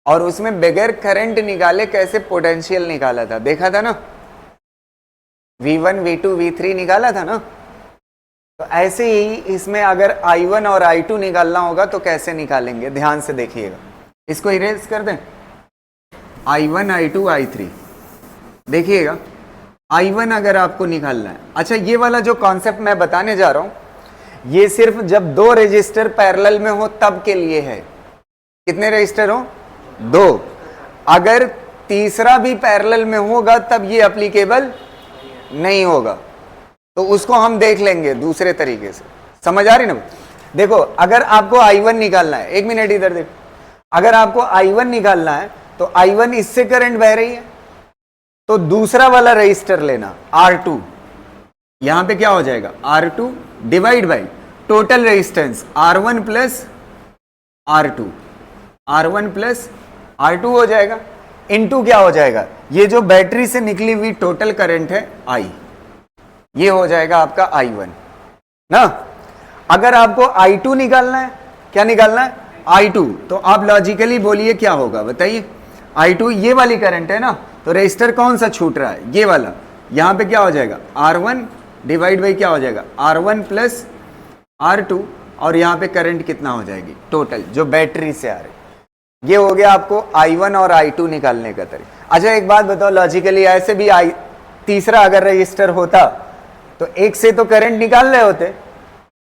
और उसमें बगैर करंट निकाले कैसे पोटेंशियल निकाला था, देखा था ना? V1 V2 V3 निकाला था ना। तो ऐसे ही इसमें अगर I1 और I2 निकालना होगा तो कैसे निकालेंगे? ध्यान से देखिएगा। इसको इरेज कर दें। I1 I2 I3 देखिएगा। I1 अगर आपको निकालना है, अच्छा ये वाला जो कॉन्सेप्ट मैं बताने जा रहा हूं ये सिर्फ जब 2 रजिस्टर पैरेलल में हो तब के लिए है। कितने रजिस्टर हो? 2। अगर तीसरा भी पैरेलल में होगा तब ये एप्लीकेबल नहीं होगा, तो उसको हम देख लेंगे दूसरे तरीके से। समझ आ रही ना? देखो, अगर आपको I1 निकालना है, एक मिनट इधर देखो, अगर आपको I1 निकालना है तो I1 इससे करंट बह रही है तो दूसरा वाला रजिस्टर लेना R2। यहां पे क्या हो जाएगा? R2 divide by total resistance R1 plus R2, R1 plus R2 हो जाएगा। इनटू क्या हो जाएगा? ये जो बैटरी से निकली हुई टोटल करंट है I, ये हो जाएगा आपका I1 ना। अगर आपको I2 निकालना है, क्या निकालना है? I2। तो आप लॉजिकली बोलिए क्या होगा बताइए? I2 ये वाली करंट है ना, तो रजिस्टर कौन सा छूट रहा है? ये वाला। यहां पे क्या हो जाएगा? R1 डिवाइड बाई क्या हो जाएगा? R1 plus R2। और यहां पे करंट कितना हो जाएगी? टोटल जो बैटरी से आ रही। ये हो गया आपको I1 और I2 निकालने का तरीका। अच्छा एक बात बताओ, लॉजिकली ऐसे भी तीसरा अगर रजिस्टर होता तो एक से तो करंट निकाल रहे होते,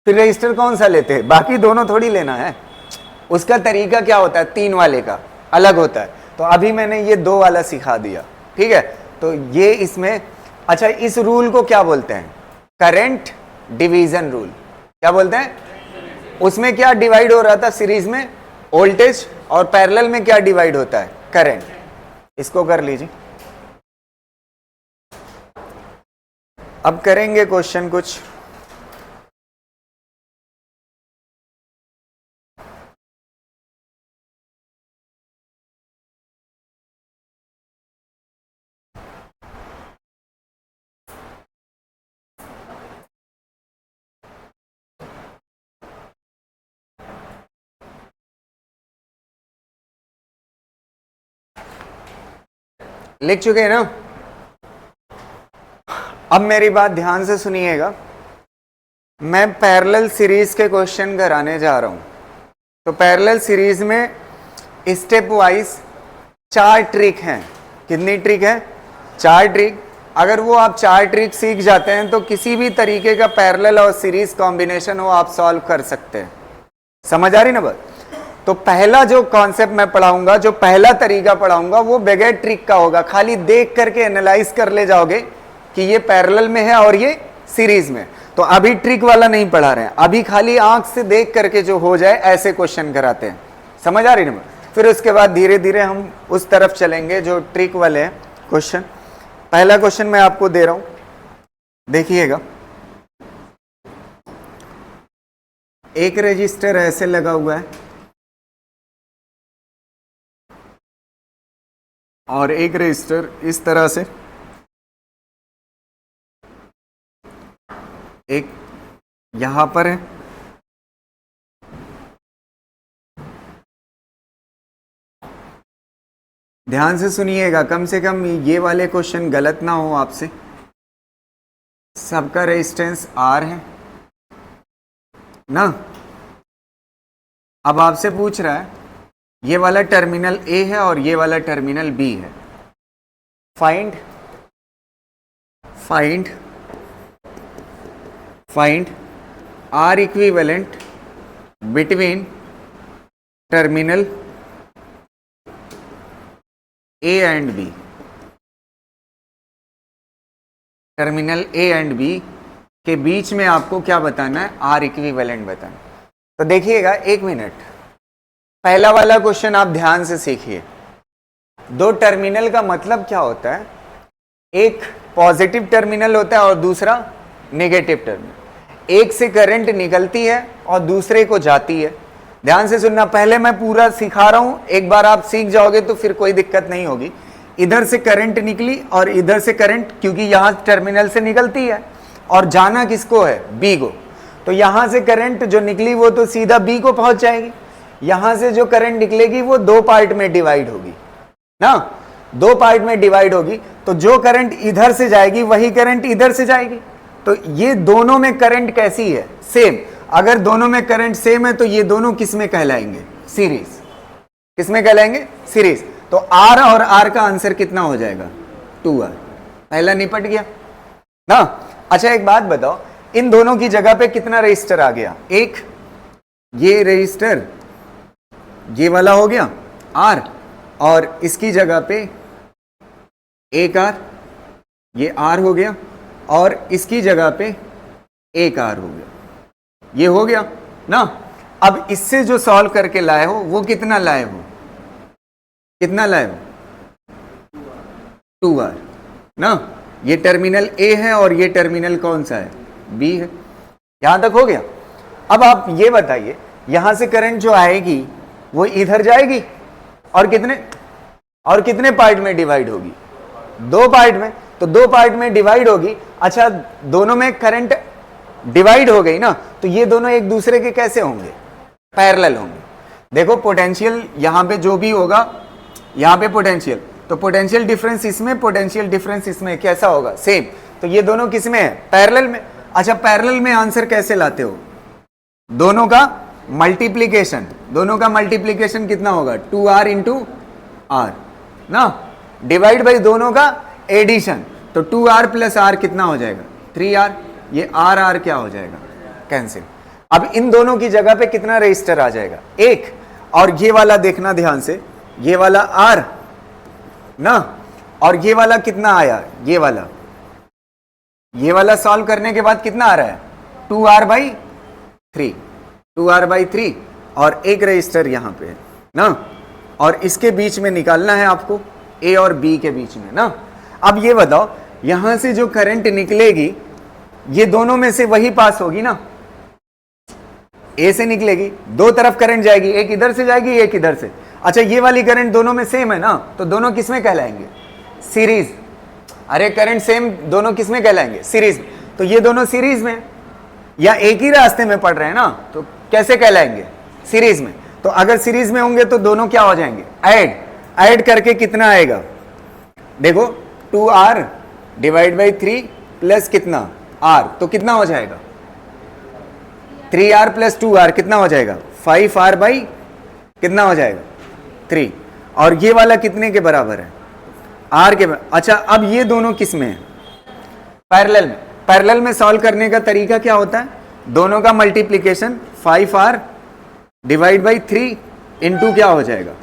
फिर रजिस्टर कौन सा लेते? बाकी दोनों थोड़ी लेना है। उसका तरीका क्या होता है? 3 वाले का अलग होता है। तो अभी मैंने ये 2 वाला सिखा दिया, ठीक है? तो ये इसमें, अच्छा इस रूल को क्या बोलते हैं? Current division rule. क्या बोलते हैं? उसमें क्या डिवाइड हो रहा था सीरीज में? वोल्टेज, और पैरेलल में क्या डिवाइड होता है, करंट। इसको कर लीजिए। अब करेंगे क्वेश्चन कुछ। लिख चुके हैं ना? अब मेरी बात ध्यान से सुनिएगा। मैं पैरेलल सीरीज के क्वेश्चन कराने जा रहा हूं। तो पैरेलल सीरीज में स्टेप वाइज 4 ट्रिक हैं। कितनी ट्रिक है? 4 ट्रिक। अगर वो आप 4 ट्रिक सीख जाते हैं तो किसी भी तरीके का पैरेलल और सीरीज कॉम्बिनेशन हो आप सॉल्व कर सकते हैं। समझ आ रही ना बात? तो पहला जो कॉन्सेप्ट मैं पढ़ाऊंगा, जो पहला तरीका पढ़ाऊंगा, वो बगैर ट्रिक का होगा। खाली देख करके एनालाइज कर ले जाओगे कि ये पैरेलल में है और ये सीरीज में। तो अभी ट्रिक वाला नहीं पढ़ा रहे हैं, अभी खाली आंख से देख करके जो हो जाए ऐसे क्वेश्चन कराते हैं। समझ आ रही ना? फिर उसके बाद धीरे धीरे हम उस तरफ चलेंगे जो ट्रिक वाले हैं क्वेश्चन। पहला क्वेश्चन मैं आपको दे रहा हूं, देखिएगा। एक रजिस्टर ऐसे लगा हुआ है और एक रजिस्टर इस तरह से, एक यहां पर है। ध्यान से सुनिएगा, कम से कम ये वाले क्वेश्चन गलत ना हो आपसे। सबका रेजिस्टेंस R है ना। अब आपसे पूछ रहा है ये वाला टर्मिनल A है और ये वाला टर्मिनल B है। Find R equivalent between terminal A and B। Terminal A and B के बीच में आपको क्या बताना है? R इक्विवेलेंट बताना। तो देखिएगा, 1 मिनट। पहला वाला क्वेश्चन आप ध्यान से सीखिए। 2 टर्मिनल का मतलब क्या होता है? एक पॉजिटिव टर्मिनल होता है और दूसरा नेगेटिव टर्मिनल। एक से करंट निकलती है और दूसरे को जाती है। ध्यान से सुनना, पहले मैं पूरा सिखा रहा हूं, एक बार आप सीख जाओगे तो फिर कोई दिक्कत नहीं होगी। इधर से करंट निकली और इधर से करंट, क्योंकि यहां टर्मिनल से निकलती है और जाना किसको है? B को। तो यहां से करंट जो निकली वो तो सीधा B को पहुंच जाएगी। यहां से जो करंट निकलेगी वो 2 पार्ट में डिवाइड होगी ना, 2 पार्ट में डिवाइड होगी। तो जो करंट इधर से जाएगी वही करंट इधर से जाएगी। तो ये दोनों में करंट कैसी है? सेम। अगर दोनों में करंट सेम है तो ये दोनों किस में कहलाएंगे? सीरीज। किस में कहलाएंगे? सीरीज। तो R और R का आंसर कितना हो जाएगा? 2R। पहला निपट गया ना। अच्छा एक बात बताओ, इन दोनों की जगह पे कितना रजिस्टर आ गया? एक ये रजिस्टर, ये वाला हो गया R, और इसकी जगह पे एक R, ये R हो गया, और इसकी जगह पे एक R हो गया। ये हो गया ना। अब इससे जो सॉल्व करके लाए हो वो कितना लाए हो? कितना लाए हो? 2R ना। ये टर्मिनल A है और ये टर्मिनल कौन सा है? B है। यहां तक हो गया। अब आप ये बताइए, यहां से करंट जो आएगी वो इधर जाएगी और कितने पार्ट में डिवाइड होगी? 2 पार्ट में। तो 2 पार्ट में डिवाइड होगी। अच्छा, दोनों में करंट डिवाइड हो गई ना, तो ये दोनों एक दूसरे के कैसे होंगे? पैरेलल होंगे। देखो पोटेंशियल यहां पे जो भी होगा, यहां पे पोटेंशियल, तो पोटेंशियल डिफरेंस इसमें, पोटेंशियल डिफरेंस इसमें कैसा होगा? सेम। तो ये दोनों किस में है? पैरेलल में। अच्छा, पैरेलल में आंसर कैसे लाते हो? दोनों का मल्टीप्लीकेशन। दोनों का मल्टीप्लीकेशन कितना होगा? 2R इंटू R ना, डिवाइड बाई दोनों का एडिशन। तो 2R प्लस R कितना हो जाएगा? 3R। ये R क्या हो जाएगा? कैंसिल। अब इन दोनों की जगह पे कितना रजिस्टर आ जाएगा? एक। और ये वाला देखना ध्यान से, ये वाला R ना, और ये वाला कितना आया? ये वाला सॉल्व करने के बाद कितना आ रहा है? 2R by 3। 2R बाई 3 और एक रजिस्टर यहां पे है। ना, और इसके बीच में निकालना है आपको, ए और बी के बीच में ना। अब ये बताओ यहां से जो करंट निकलेगी ये दोनों में से वही पास होगी ना, ए से निकलेगी, दो तरफ करंट जाएगी, एक इधर से जाएगी एक इधर से। अच्छा ये वाली करंट दोनों में सेम है ना, तो दोनों किस में कहलाएंगे, सीरीज। अरे करंट सेम दोनों किस में कहलाएंगे, सीरीज। तो ये दोनों सीरीज में या एक ही रास्ते में पड़ रहे हैं ना, तो कैसे कहलाएंगे, सीरीज में। तो अगर सीरीज में होंगे तो दोनों क्या हो जाएंगे, ऐड करके कितना आएगा, देखो 2R डिवाइड बाई 3 प्लस कितना R, तो कितना हो जाएगा 3R प्लस 2R, कितना हो जाएगा 5R बाई कितना हो जाएगा 3। और ये वाला कितने के बराबर है, R के बराबर। अच्छा अब ये दोनों किस में है, पैरेलल में। पैरेलल में सॉल्व करने का तरीका क्या होता है, दोनों का multiplication 5R divide by 3 into क्या हो जाएगा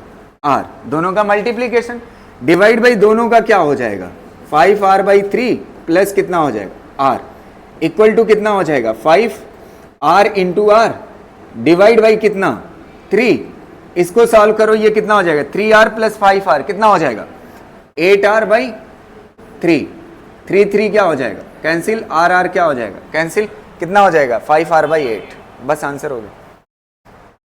R, दोनों का मल्टीप्लीकेशन डिवाइड बाई दोनों का क्या हो जाएगा 5R बाई 3 प्लस कितना हो जाएगा R, इक्वल टू कितना हो जाएगा 5R into R divide by कितना 3। इसको सॉल्व करो, ये कितना हो जाएगा 3R प्लस 5R कितना हो जाएगा 8R बाई 3, 3 क्या हो जाएगा कैंसिल, R क्या हो जाएगा कैंसिल, कितना हो जाएगा 5R बाई 8। बस आंसर हो गया।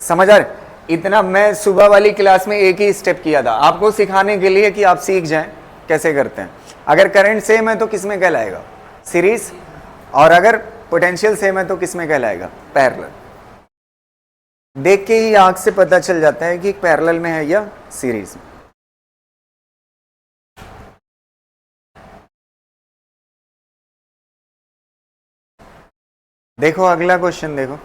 समझ आ रहे, इतना मैं सुबह वाली क्लास में एक ही स्टेप किया था आपको सिखाने के लिए कि आप सीख जाएं कैसे करते हैं। अगर करंट सेम है तो किस में कहलाएगा, सीरीज, और अगर पोटेंशियल सेम है तो किस में कहलाएगा, पैरेलल। देख के ही आंख से पता चल जाता है कि पैरेलल में है या सीरीज में। देखो अगला क्वेश्चन देखो,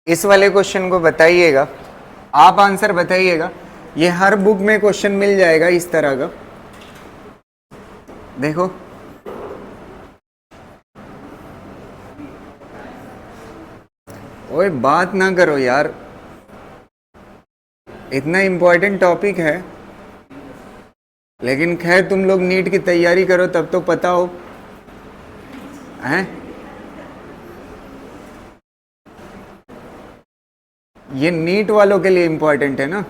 इस वाले क्वेश्चन को बताइएगा, आप आंसर बताइएगा। ये हर बुक में क्वेश्चन मिल जाएगा इस तरह का। देखो ओए बात ना करो यार, इतना इंपॉर्टेंट टॉपिक है, लेकिन खैर तुम लोग नीट की तैयारी करो तब तो पता हो हैं। ये नीट वालों के लिए इंपॉर्टेंट है ना।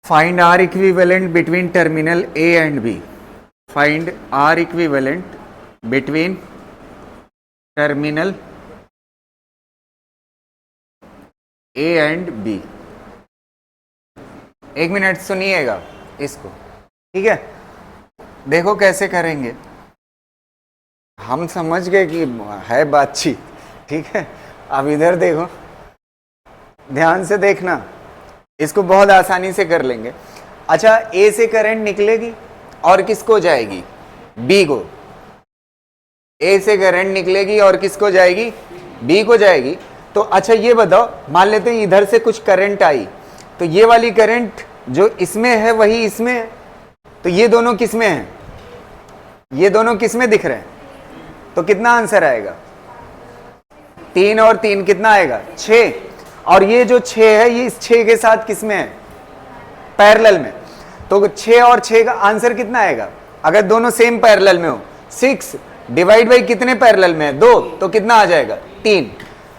Find R equivalent between terminal A and B. Find R equivalent between terminal A and B. एक मिनट सुनिएगा इसको, ठीक है। देखो कैसे करेंगे, हम समझ गए कि है बातचीत, ठीक है। अब इधर देखो, ध्यान से देखना, इसको बहुत आसानी से कर लेंगे। अच्छा ए से करंट निकलेगी और किसको जाएगी, बी को। ए से करंट निकलेगी और किसको जाएगी, बी को जाएगी। तो अच्छा ये बताओ, मान लेते हैं इधर से कुछ करंट आई, तो ये वाली करंट जो इसमें है वही इसमें है, तो ये दोनों किसमें हैं, ये दोनों किसमें दिख रहे हैं, तो कितना आंसर आएगा 3 और 3 कितना आएगा 6। और ये जो 6 है ये इस 6 के साथ किसमें है, पैरेलल में। तो 6 और 6 का आंसर कितना आएगा, अगर दोनों सेम पैरेलल में हो। 6 डिवाइड बाई कितने पैरेलल में है, 2, तो कितना आ जाएगा 3।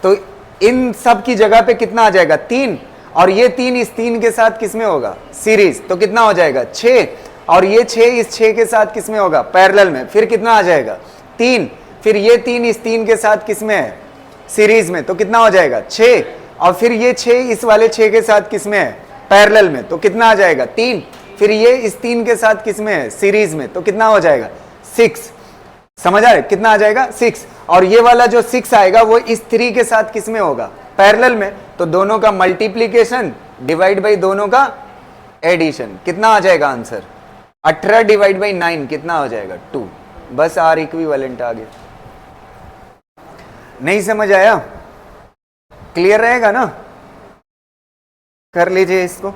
तो इन सब की जगह पे कितना आ जाएगा 3, और ये 3 इस 3 के साथ किसमें होगा, सीरीज, तो कितना हो जाएगा 6। और ये 6 इस 6 के साथ किसमें होगा, पैरेलल में, फिर कितना आ जाएगा 3। फिर ये 3 इस 3 के साथ किसमें है, सीरीज में, तो कितना हो जाएगा 6। और फिर ये 6 इस वाले 6 के साथ किसमें है, पैरेलल में, तो कितना आ जाएगा 3। फिर ये इस 3 के साथ किसमें है, सीरीज में, तो कितना हो जाएगा 6। समझ आ रहा है, कितना आ जाएगा 6। और ये वाला जो 6 आएगा वो इस 3 के साथ किसमें होगा, पैरेलल में, तो दोनों का मल्टीप्लीकेशन डिवाइड बाई दोनों का एडिशन, कितना आ जाएगा आंसर 18 डिवाइड बाई 9 कितना हो जाएगा 2। बस आर इक्विवेलेंट आ गया। नहीं समझ आया? क्लियर रहेगा ना? कर लीजिए इसको।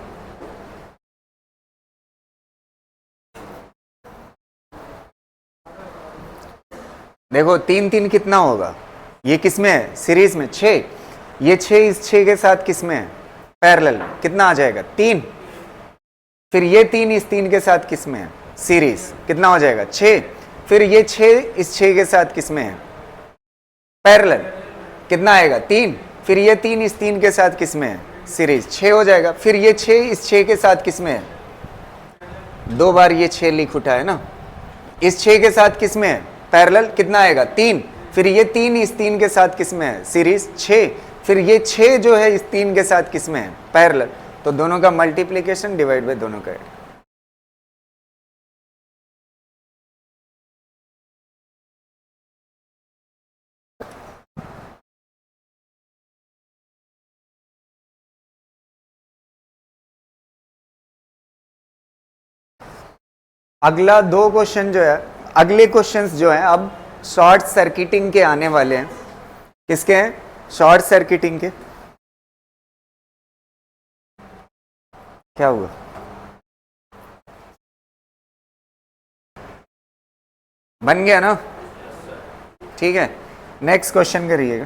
देखो 3 3 कितना होगा? ये किसमें है? सीरीज में 6। ये 6 इस 6 के साथ किसमें है? पैरेलल। कितना आ जाएगा? 3। फिर ये 3 इस 3 के साथ किसमें है? सीरीज। कितना हो जाएगा? 6। फिर ये 6 इस 6 के साथ किसमें है? पैरेलल। कितना आएगा? 3। फिर ये 3 इस 3 के साथ किसमें है? सीरीज। 6 हो जाएगा। फिर ये 6 इस 6 के साथ किसमें है? 2 बार ये 6 लिख उठा है ना, इस 6 के साथ किसमें है? पैरेलल। कितना आएगा? 3। फिर ये 3 इस 3 के साथ किसमें है? सीरीज। 6। फिर ये 6 जो है इस 3 के साथ किसमें है? पैरेलल। तो दोनों का मल्टीप्लीकेशन डिवाइड बाय दोनों का एड। अगला 2 क्वेश्चन जो है, अगले क्वेश्चंस जो हैं अब शॉर्ट सर्किटिंग के आने वाले हैं। किसके हैं? शॉर्ट सर्किटिंग के। क्या हुआ? बन गया ना? ठीक है, नेक्स्ट क्वेश्चन करिएगा।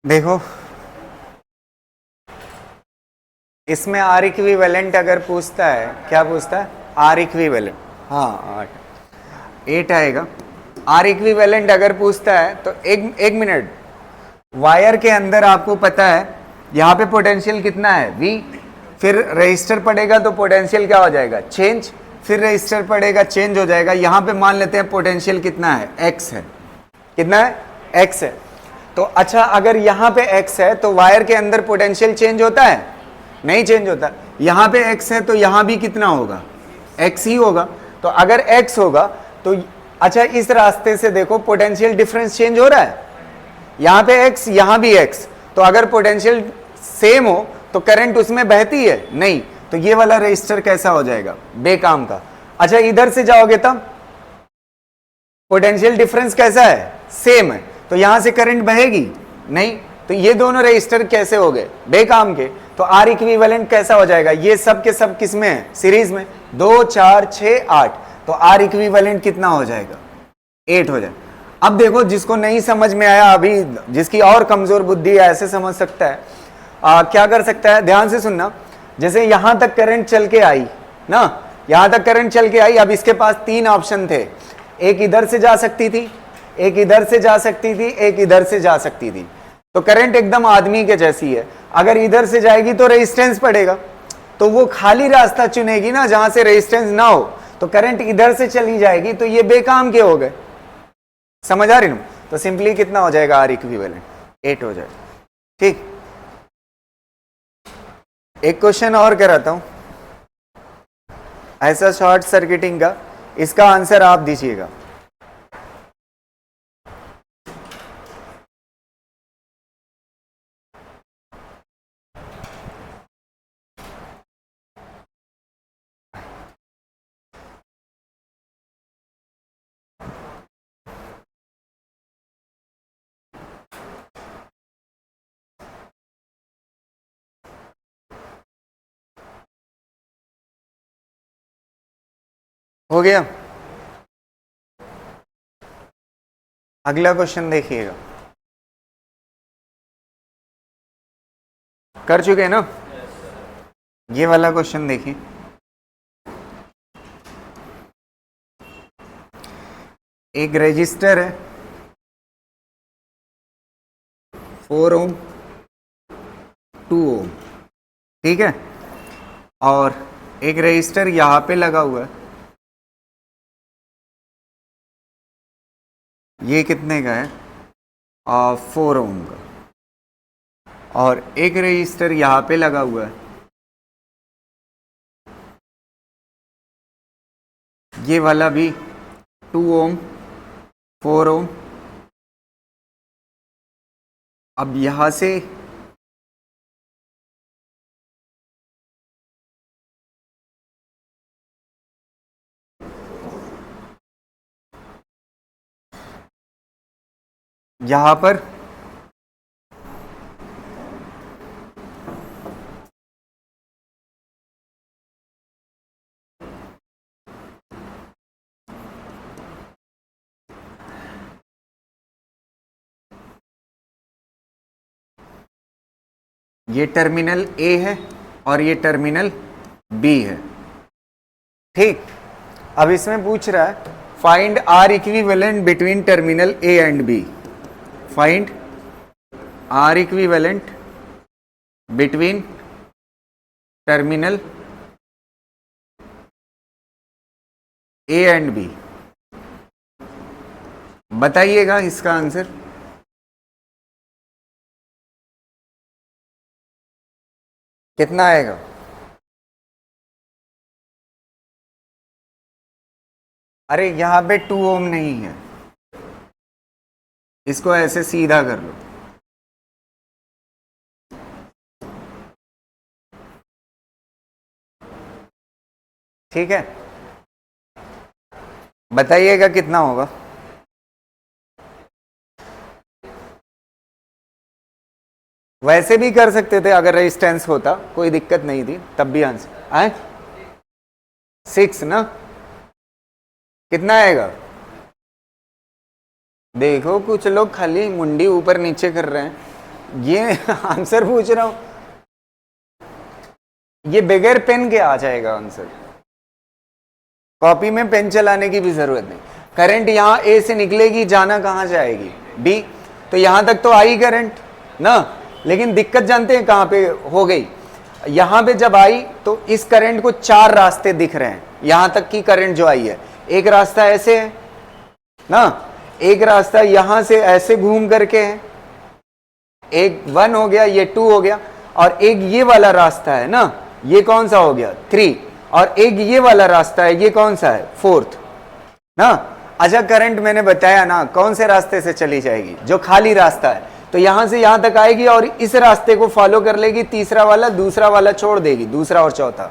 देखो इसमें आर इक्विवेलेंट अगर पूछता है, क्या पूछता है? R equivalent. हाँ 8 आएगा। आर इक्विवेलेंट अगर पूछता है तो एक मिनट, वायर के अंदर आपको पता है यहाँ पे पोटेंशियल कितना है? V। फिर रेजिस्टर पड़ेगा तो पोटेंशियल क्या हो जाएगा? चेंज। फिर रेजिस्टर पड़ेगा, चेंज हो जाएगा। यहाँ पे मान लेते हैं पोटेंशियल कितना है? X है। कितना है? X है। तो अच्छा, अगर यहाँ पे X है तो वायर के अंदर पोटेंशियल चेंज होता है? नहीं चेंज होता। यहाँ पे X है तो यहाँ भी कितना होगा? X ही होगा। तो अगर X होगा तो अच्छा, इस रास्ते से देखो पोटेंशियल डिफरेंस चेंज हो रहा है। यहाँ पे X, यहाँ भी X। तो अगर पोटेंशियल सेम हो तो करंट उसमें बहती है? नहीं। तो ये वाला रेजिस्टर कैसा हो जाएगा? बेकाम का। अच्छा, इधर से जाओगे तब पोटेंशियल डिफरेंस कैसा है? सेम है। तो यहां से करंट बहेगी? नहीं। तो ये दोनों रेजिस्टर कैसे हो गए? बेकाम के। तो आर इक्विवेलेंट कैसा हो जाएगा? ये सब के सब किस में है? सीरीज में। 2 4 6 8। तो आर इक्विवेलेंट कितना हो जाएगा? 8 हो जाएगा। अब देखो, जिसको नहीं समझ में आया अभी, जिसकी और कमजोर बुद्धि है, ऐसे समझ सकता है। क्या कर सकता है? ध्यान से सुनना। जैसे यहां तक करंट चल के आई ना, यहां तक करंट चल के आई। अब इसके पास 3 ऑप्शन थे। एक इधर से जा सकती थी, एक इधर से जा सकती थी, एक इधर से जा सकती थी। तो करंट एकदम आदमी के जैसी है। अगर इधर से जाएगी तो रेजिस्टेंस पड़ेगा, तो वो खाली रास्ता चुनेगी ना जहां से रेजिस्टेंस ना हो। तो करंट इधर से चली जाएगी, तो ये बेकाम के हो गए। समझ आ रही ना? तो सिंपली कितना हो जाएगा? आर इक्विवेलेंट 8 हो जाएगा। ठीक। एक क्वेश्चन और कराता हूं ऐसा शॉर्ट सर्किटिंग का, इसका आंसर आप दीजिएगा। हो गया? अगला क्वेश्चन देखिएगा। कर चुके हैं ना? ये वाला क्वेश्चन देखिए। एक रेजिस्टर है 4 ओम 2 ओम, ठीक है, और एक रेजिस्टर यहां पे लगा हुआ है, ये कितने का है 4 ओम का, और एक रेजिस्टर यहां पे लगा हुआ है, ये वाला भी 2 ओम 4 ओम। अब यहां से यहां पर ये टर्मिनल ए है और ये टर्मिनल बी है, ठीक। अब इसमें पूछ रहा है find R equivalent between terminal A and B, find R equivalent between terminal A and B. बताइएगा इसका आंसर। कितना आएगा? अरे यहां पे 2 ओम नहीं है, इसको ऐसे सीधा कर लो। ठीक है, बताइएगा कितना होगा। वैसे भी कर सकते थे, अगर रेजिस्टेंस होता कोई दिक्कत नहीं थी, तब भी आंसर आए 6 ना। कितना आएगा? देखो कुछ लोग खाली मुंडी ऊपर नीचे कर रहे हैं, ये आंसर पूछ रहा हूं, ये बगैर पेन के आ जाएगा आंसर, कॉपी में पेन चलाने की भी जरूरत नहीं। करंट यहां ए से निकलेगी, जाना कहां जाएगी बी, तो यहां तक तो आई करंट ना, लेकिन दिक्कत जानते हैं कहां पे हो गई? यहां पे जब आई तो इस करंट को 4 रास्ते दिख रहे हैं, यहां तक की करंट जो आई है। एक रास्ता ऐसे है ना, एक रास्ता यहां से ऐसे घूम करके है, एक 1 हो गया, ये 2 हो गया, और एक ये वाला रास्ता है ना, ये कौन सा हो गया 3, और एक ये वाला रास्ता है, ये कौन सा है 4th ना। अच्छा करंट मैंने बताया ना कौन से रास्ते से चली जाएगी, जो खाली रास्ता है, तो यहां से यहां तक आएगी और इस रास्ते को फॉलो कर लेगी, तीसरा वाला दूसरा वाला छोड़ देगी, दूसरा और चौथा,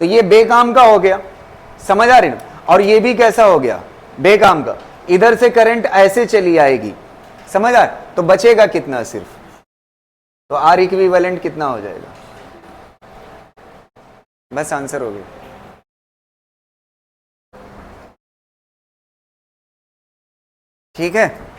तो ये बेकाम का हो गया, समझ आ रही ना। और ये भी कैसा हो गया बेकाम का, इधर से करंट ऐसे चली आएगी, समझ आ, तो बचेगा कितना सिर्फ, तो आर इक्विवेलेंट कितना हो जाएगा, बस आंसर हो गया। ठीक है,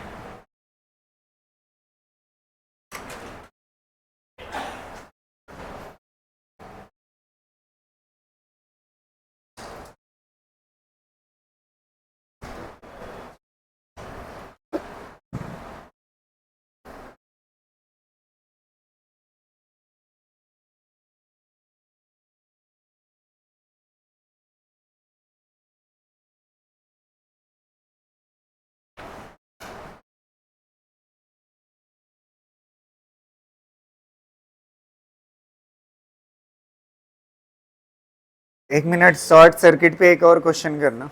एक मिनट, शॉर्ट सर्किट पे एक और क्वेश्चन करना।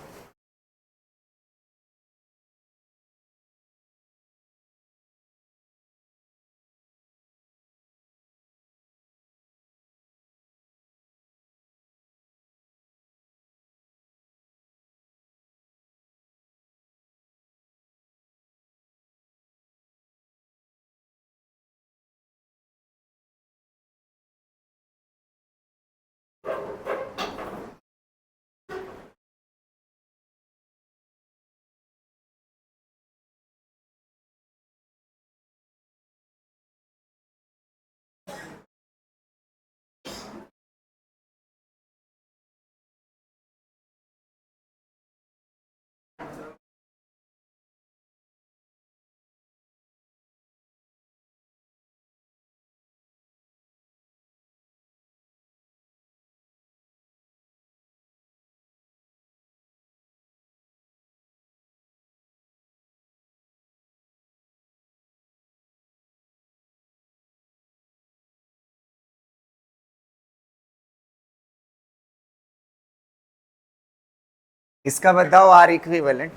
इसका बताओ आर इक्विवेलेंट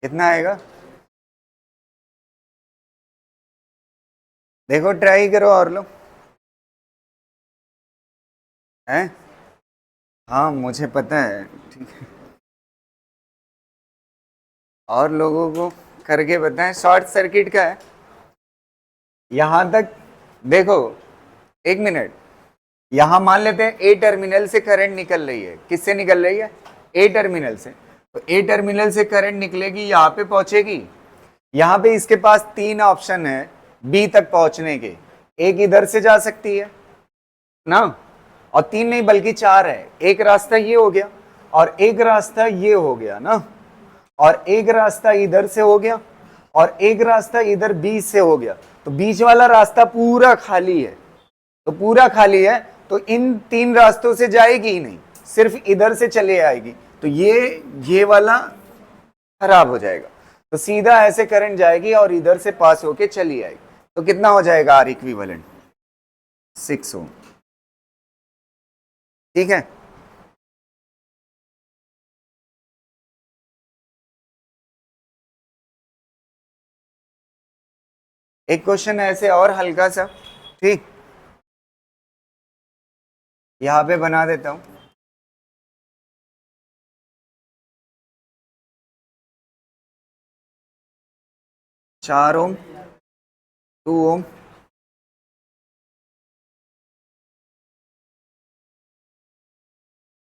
कितना आएगा? देखो ट्राई करो और लो हैं। हाँ मुझे पता है, ठीक है, और लोगों को करके बताएं। शॉर्ट सर्किट का है यहां तक। देखो एक मिनट, यहां मान लेते हैं ए टर्मिनल से करंट निकल रही है। किससे निकल रही है? ए टर्मिनल से। तो ए टर्मिनल से करंट निकलेगी, यहां पे पहुंचेगी। यहां पे इसके पास तीन ऑप्शन है बी तक पहुंचने के। एक इधर से जा सकती है ना, और तीन नहीं बल्कि चार है। एक रास्ता ये हो गया, और एक रास्ता ये हो गया ना, और एक रास्ता इधर से हो गया, और एक रास्ता इधर बीच से हो गया। तो बीच वाला रास्ता पूरा खाली है। तो पूरा खाली है तो इन तीन रास्तों से जाएगी ही नहीं, सिर्फ इधर से चले आएगी। तो ये वाला खराब हो जाएगा। तो सीधा ऐसे करंट जाएगी और इधर से पास होके चली आएगी। तो कितना हो जाएगा आर इक्विवेलेंट? 6 ओम। ठीक है, एक क्वेश्चन ऐसे और हल्का सा, ठीक, यहां पे बना देता हूं। 4 ओम, 2 ओम,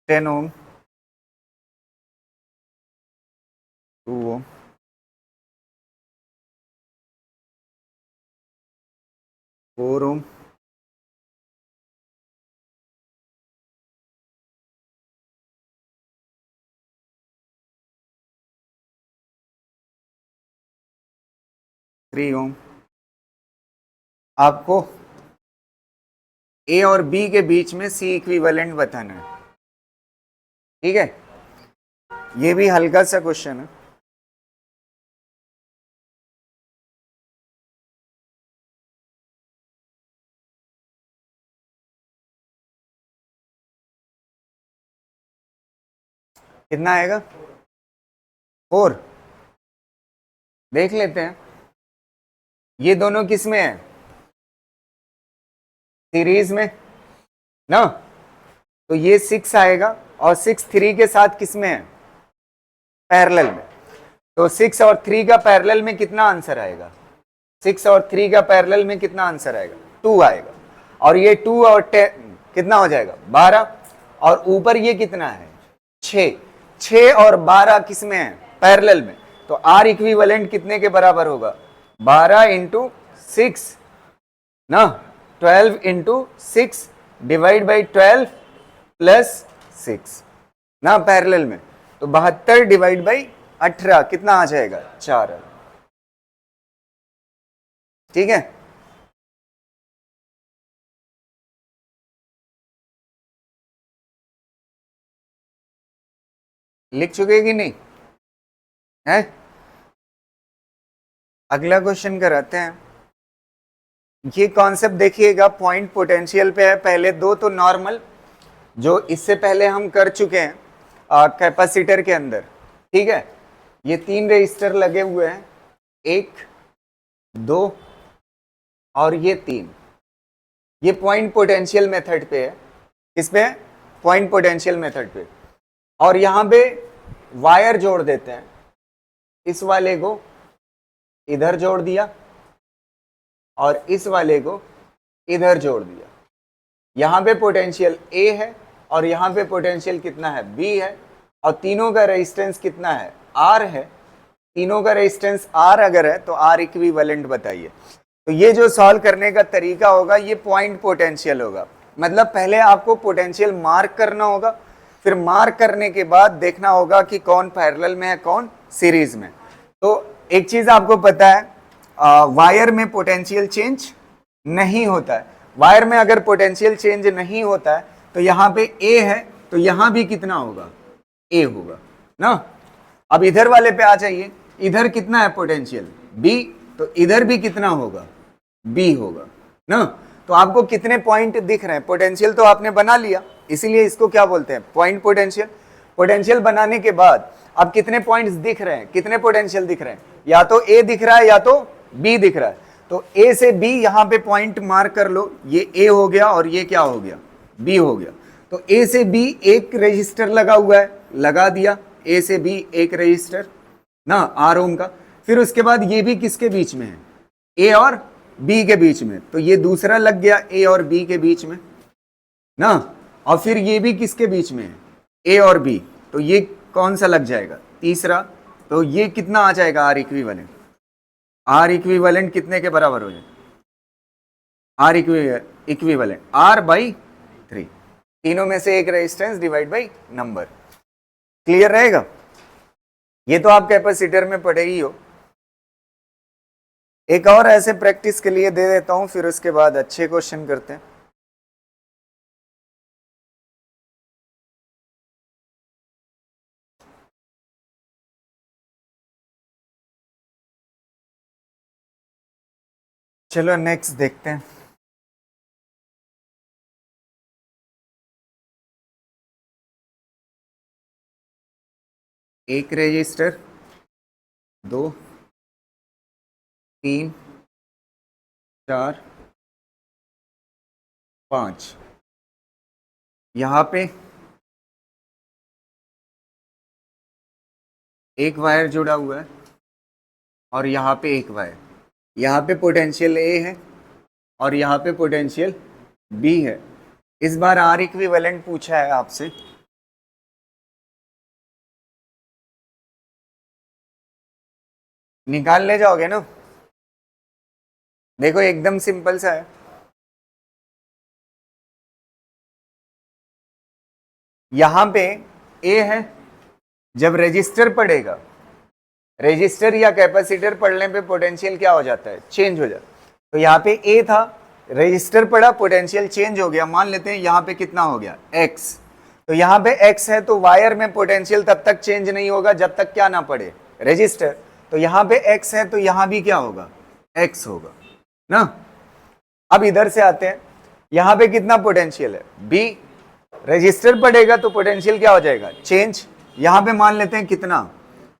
10 ओम, 2 ओम, 4 ओम, 3 ओम। आपको ए और बी के बीच में सी इक्विवेलेंट बताना है। ठीक है, ये भी हल्का सा क्वेश्चन है। कितना आएगा? 4। देख लेते हैं ये दोनों किस में है, सीरीज में ना। तो ये 6 आएगा, और 6 3 के साथ किस में है, पैरेलल में। तो 6 और 3 का पैरेलल में कितना आंसर आएगा? 6 और 3 का पैरेलल में कितना आंसर आएगा? 2 आएगा। और ये 2 और 10 कितना हो जाएगा? 12। और ऊपर ये कितना है? 6। 6 और 12 किस में है? पैरेलल में। तो आर इक्विवेलेंट कितने के बराबर होगा? 12 इंटू 6 ना, 12 इंटू 6 डिवाइड बाई 12 प्लस 6 ना, पैरेलल में। तो 72 डिवाइड बाई 18 कितना आ जाएगा? 4। ठीक है, लिख चुके कि नहीं है? अगला क्वेश्चन कराते हैं। ये कॉन्सेप्ट देखिएगा, पॉइंट पोटेंशियल पे है। पहले दो तो नॉर्मल, जो इससे पहले हम कर चुके हैं कैपेसिटर के अंदर। ठीक है, ये 3 रेजिस्टर लगे हुए हैं, 1 2 और ये 3। ये पॉइंट पोटेंशियल मेथड पे है। किस पे है? पॉइंट पोटेंशियल मेथड पे। और यहां पे वायर जोड़ देते हैं। इस वाले को इधर जोड़ दिया और इस वाले को इधर जोड़ दिया। यहां पे पोटेंशियल A है और यहां पे पोटेंशियल कितना है? B है। और तीनों का रेजिस्टेंस कितना है? R है। तीनों का रेजिस्टेंस R अगर है तो R इक्विवेलेंट बताइए। तो ये जो सॉल्व करने का तरीका होगा, ये पॉइंट पोटेंशियल होगा। मतलब पहले आपको पोटेंशियल मार्क करना होगा, फिर मार्क करने के बाद देखना होगा कि कौन पैरेलल में है, कौन सीरीज में। तो एक चीज आपको पता है, वायर में पोटेंशियल चेंज नहीं होता है। वायर में अगर पोटेंशियल चेंज नहीं होता है तो यहाँ पे A है, तो यहाँ भी कितना होगा? A होगा ना। अब इधर वाले पे आ जाइए, इधर कितना है पोटेंशियल? B, तो इधर भी कितना होगा? B होगा ना। तो आपको कितने पॉइंट दिख रहे हैं? पोटेंशियल तो आपने बना लिया, इसीलिए इसको क्या बोलते हैं? Point potential. पोटेंशियल बनाने के बाद अब कितने पॉइंट्स दिख रहे हैं, कितने पोटेंशियल दिख रहे हैं, या तो ए दिख रहा है या तो बी दिख रहा है। तो ए से बी यहां पे पॉइंट मार्क कर लो, ये ए हो गया और ये क्या हो गया, बी हो गया। तो ए से बी एक रजिस्टर लगा हुआ है, लगा दिया ए से बी एक रजिस्टर ना, आर ओम का। फिर उसके बाद ये भी किसके बीच में है, ए और बी के बीच में, तो ये दूसरा लग गया ए और बी के बीच में ना। और फिर ये भी किसके बीच में है, ए और बी, तो ये कौन सा लग जाएगा, तीसरा। तो ये कितना आ जाएगा, आर इक्विवेलेंट। आर इक्विवेलेंट कितने के बराबर हो जाए, आर इक्विवेलेंट आर बाई 3, तीनों में से एक resistance divide by number. Clear रहेगा, ये तो आप कैपेसिटर में पढ़े ही हो। एक और ऐसे प्रैक्टिस के लिए दे देता हूं, फिर उसके बाद अच्छे क्वेश्चन करते हैं। चलो नेक्स्ट देखते हैं। एक रजिस्टर, 2, 3, 4, 5, यहां पे एक वायर जुड़ा हुआ है और यहां पे एक वायर, यहां पे पोटेंशियल ए है और यहां पे पोटेंशियल बी है। इस बार आर इक्विवेलेंट पूछा है आपसे। निकाल ले जाओगे ना, देखो एकदम सिंपल सा है। यहां पे ए है, जब रेजिस्टर पड़ेगा, रेजिस्टर या कैपेसिटर पढ़ने पे पोटेंशियल क्या हो जाता है, चेंज हो जाता है। तो यहाँ पे ए था, रेजिस्टर पड़ा, पोटेंशियल चेंज हो गया। मान लेते हैं यहाँ पे कितना हो गया, एक्स। तो यहाँ पे एक्स है, तो वायर में पोटेंशियल तब तक चेंज नहीं होगा जब तक क्या ना पड़े, रेजिस्टर। तो यहाँ पे एक्स है, तो यहाँ भी क्या होगा, एक्स होगा ना। अब इधर से आते हैं, यहाँ पे कितना पोटेंशियल है, बी। रेजिस्टर पड़ेगा तो पोटेंशियल क्या हो जाएगा, चेंज। यहाँ पे मान लेते हैं कितना,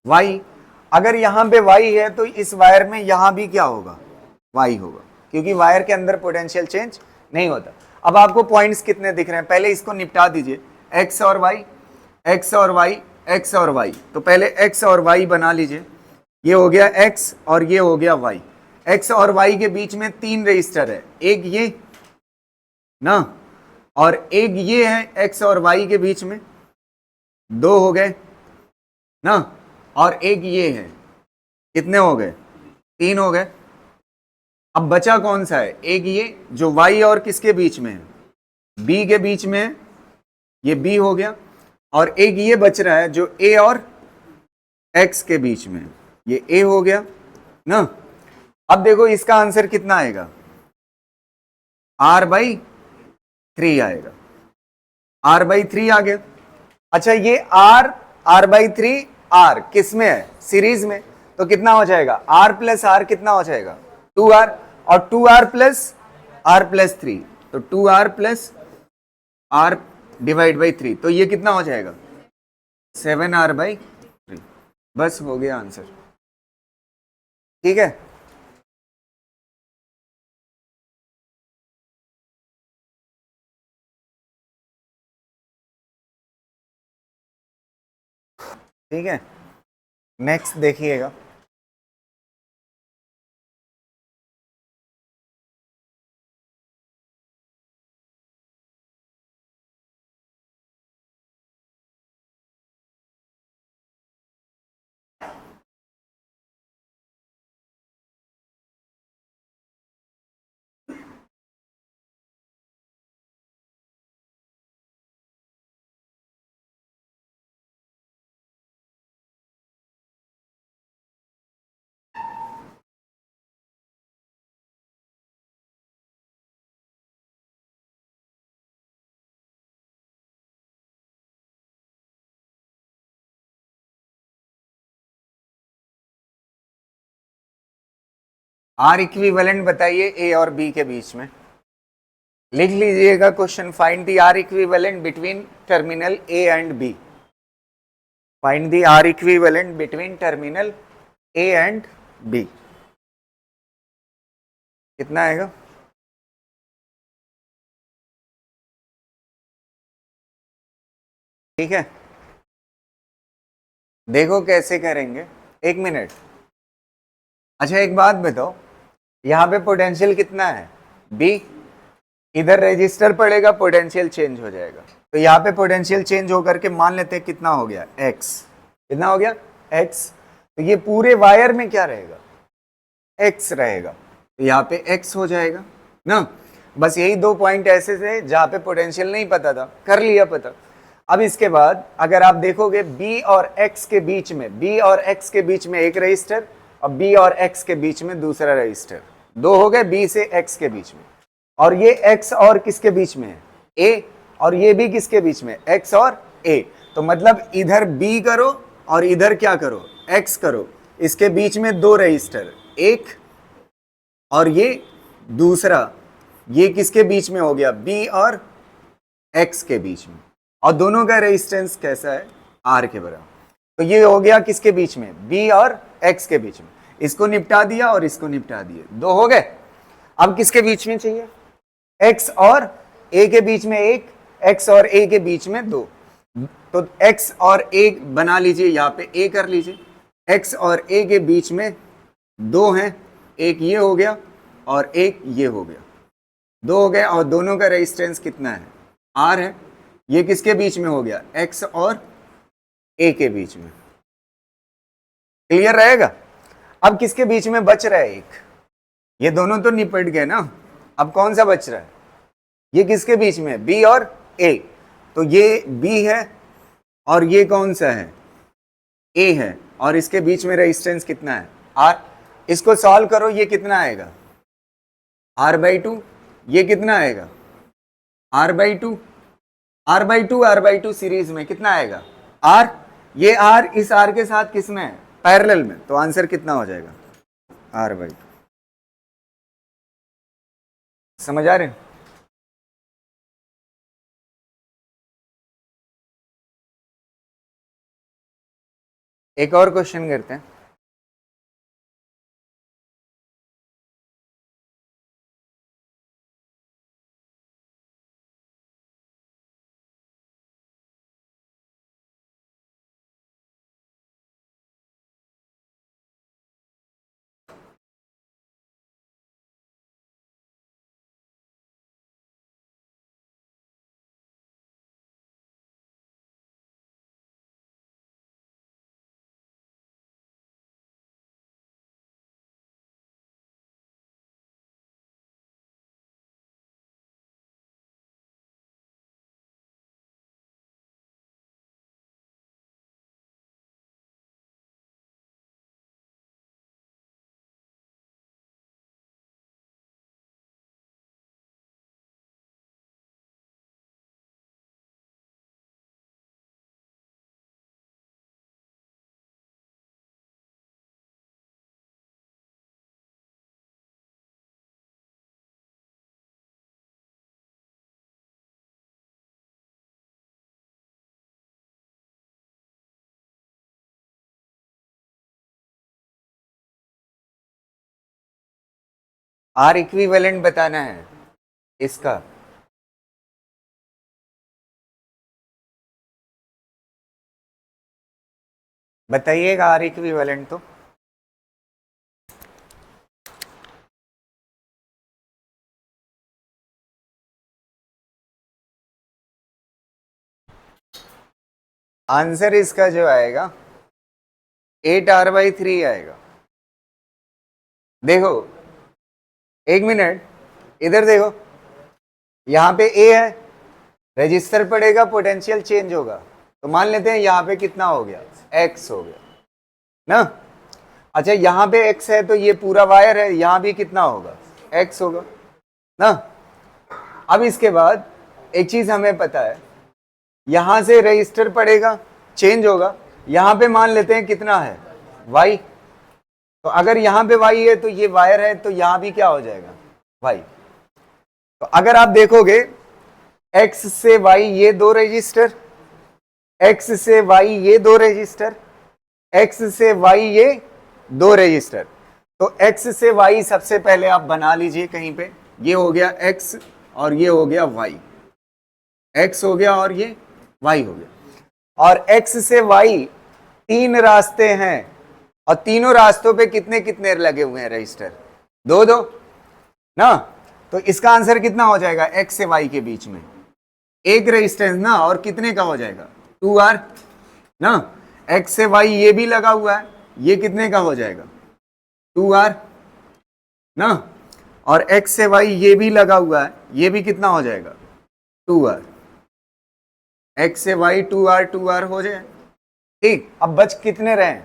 वाई। अगर यहाँ पे वाई है तो इस वायर में यहाँ भी क्या होगा, वाई होगा, क्योंकि वायर के अंदर पोटेंशियल चेंज नहीं होता। अब आपको पॉइंट्स कितने दिख रहे हैं, पहले इसको निपटा दीजिए, एक्स और वाई, एक्स और वाई, एक्स और वाई। तो पहले एक्स और वाई बना लीजिए, ये हो गया एक्स और ये हो गया वाई। एक्स और वाई के बीच में 3 रजिस्टर है, एक ये ना और एक ये है, एक्स और वाई के बीच में 2 हो गए ना, और एक ये है, कितने हो गए, 3 हो गए। अब बचा कौन सा है, एक ये जो y और किसके बीच में है, b के बीच में है, ये b हो गया। और एक ये बच रहा है जो a और x के बीच में है, ये a हो गया ना। अब देखो इसका आंसर कितना आएगा, r/3 आएगा, r/3 आ गया। अच्छा ये r/3 r किस में है, सीरीज में, तो कितना हो जाएगा, r प्लस r कितना हो जाएगा, 2r, और 2r प्लस r प्लस 3, तो 2r plus r divide by 3, तो ये कितना हो जाएगा, 7r/3। बस हो गया आंसर, ठीक है। ठीक है, नेक्स्ट देखिएगा। आर इक्विवेलेंट बताइए ए और बी के बीच में, लिख लीजिएगा question, find the R equivalent between terminal A and B. Find the R equivalent between terminal A and B. कितना आएगा? ठीक है, देखो कैसे करेंगे, एक मिनट। अच्छा एक बात बताओ, यहां पे पोटेंशियल कितना है? बी। इधर रेजिस्टर पड़ेगा, पोटेंशियल चेंज हो जाएगा। तो यहाँ पे पोटेंशियल चेंज होकर के मान लेते हैं कितना हो गया? एक्स। कितना हो गया? एक्स। तो ये पूरे वायर में क्या रहेगा? एक्स रहेगा। तो यहाँ पे एक्स हो जाएगा ना। बस यही दो पॉइंट ऐसे थे जहां पे पोटेंशियल नहीं पता था, कर लिया पता। अब इसके बाद अगर आप देखोगे बी और एक्स के बीच में, बी और एक्स के बीच में एक रजिस्टर और बी और एक्स के बीच में दूसरा रजिस्टर, दो हो गए बी से एक्स के बीच में। और ये एक्स और किसके बीच में है? ए। और ये भी किसके बीच में? एक्स और ए। तो मतलब इधर बी करो और इधर क्या करो? एक्स करो। इसके बीच में दो रजिस्टर, एक और ये दूसरा, ये किसके बीच में हो गया? बी और एक्स के बीच में। और दोनों का रेजिस्टेंस कैसा है? आर के बराबर। तो ये हो गया किसके बीच में? बी और एक्स के बीच में। इसको निपटा दिया और इसको निपटा दिए, दो हो गए। अब किसके बीच में चाहिए? एक्स और ए के बीच में एक, एक्स और ए के बीच में दो। तो एक्स और ए बना लीजिए, यहां पे ए कर लीजिए। एक्स और ए के बीच में दो हैं, एक ये हो गया और एक ये हो गया, दो हो गए। और दोनों का रेजिस्टेंस कितना है? आर है। ये किसके बीच में हो गया? एक्स और ए के बीच में। क्लियर रहेगा? अब किसके बीच में बच रहा है? एक। ये दोनों तो निपट गए ना, अब कौन सा बच रहा है? ये किसके बीच में? बी और ए। तो ये बी है और ये कौन सा है? ए है। और इसके बीच में रेजिस्टेंस कितना है? आर। इसको सॉल्व करो, ये कितना आएगा? R by two. ये कितना आएगा? R by two. R by two, R by two series में कितना आएगा? आर। ये आर इस आर के साथ किस में है? पैरेलल में। तो आंसर कितना हो जाएगा? R by two. समझ आ रहे हैं? एक और क्वेश्चन करते हैं। आर इक्विवेलेंट बताना है इसका। बताइएगा आर इक्विवेलेंट तो। आंसर इसका जो आएगा 8r/3 आएगा। देखो एक मिनट, इधर देखो, यहां पे ए है, रजिस्टर पड़ेगा, पोटेंशियल चेंज होगा। तो मान लेते हैं यहां पे कितना हो गया? एक्स हो गया ना। अच्छा यहां पे एक्स है तो ये पूरा वायर है, यहां भी कितना होगा? एक्स होगा ना। अब इसके बाद एक चीज हमें पता है, यहां से रजिस्टर पड़ेगा, चेंज होगा। यहां पे मान लेते हैं कितना है? वाई। तो अगर यहां पे वाई है तो ये वायर है, तो यहां भी क्या हो जाएगा? वाई। तो अगर आप देखोगे एक्स से वाई ये दो रजिस्टर, एक्स से वाई ये दो रजिस्टर, एक्स से वाई ये दो रजिस्टर। तो एक्स से वाई सबसे पहले आप बना लीजिए कहीं पे, ये हो गया एक्स और ये हो गया वाई, एक्स हो गया और ये वाई हो गया। और एक्स से वाई तीन रास्ते हैं, और तीनों रास्तों पे कितने कितने लगे हुए हैं रजिस्टर, दो दो ना। तो इसका आंसर कितना हो जाएगा, एक्स से वाई के बीच में एक रेजिस्टेंस ना, और कितने का हो जाएगा, 2R ना। एक्स से वाई ये भी लगा हुआ है, ये कितने का हो जाएगा, 2R ना। और एक्स से वाई ये भी लगा हुआ है, ये भी कितना हो जाएगा, 2R। एक्स से वाई 2R हो जाए, ठीक। अब बच कितने रहे,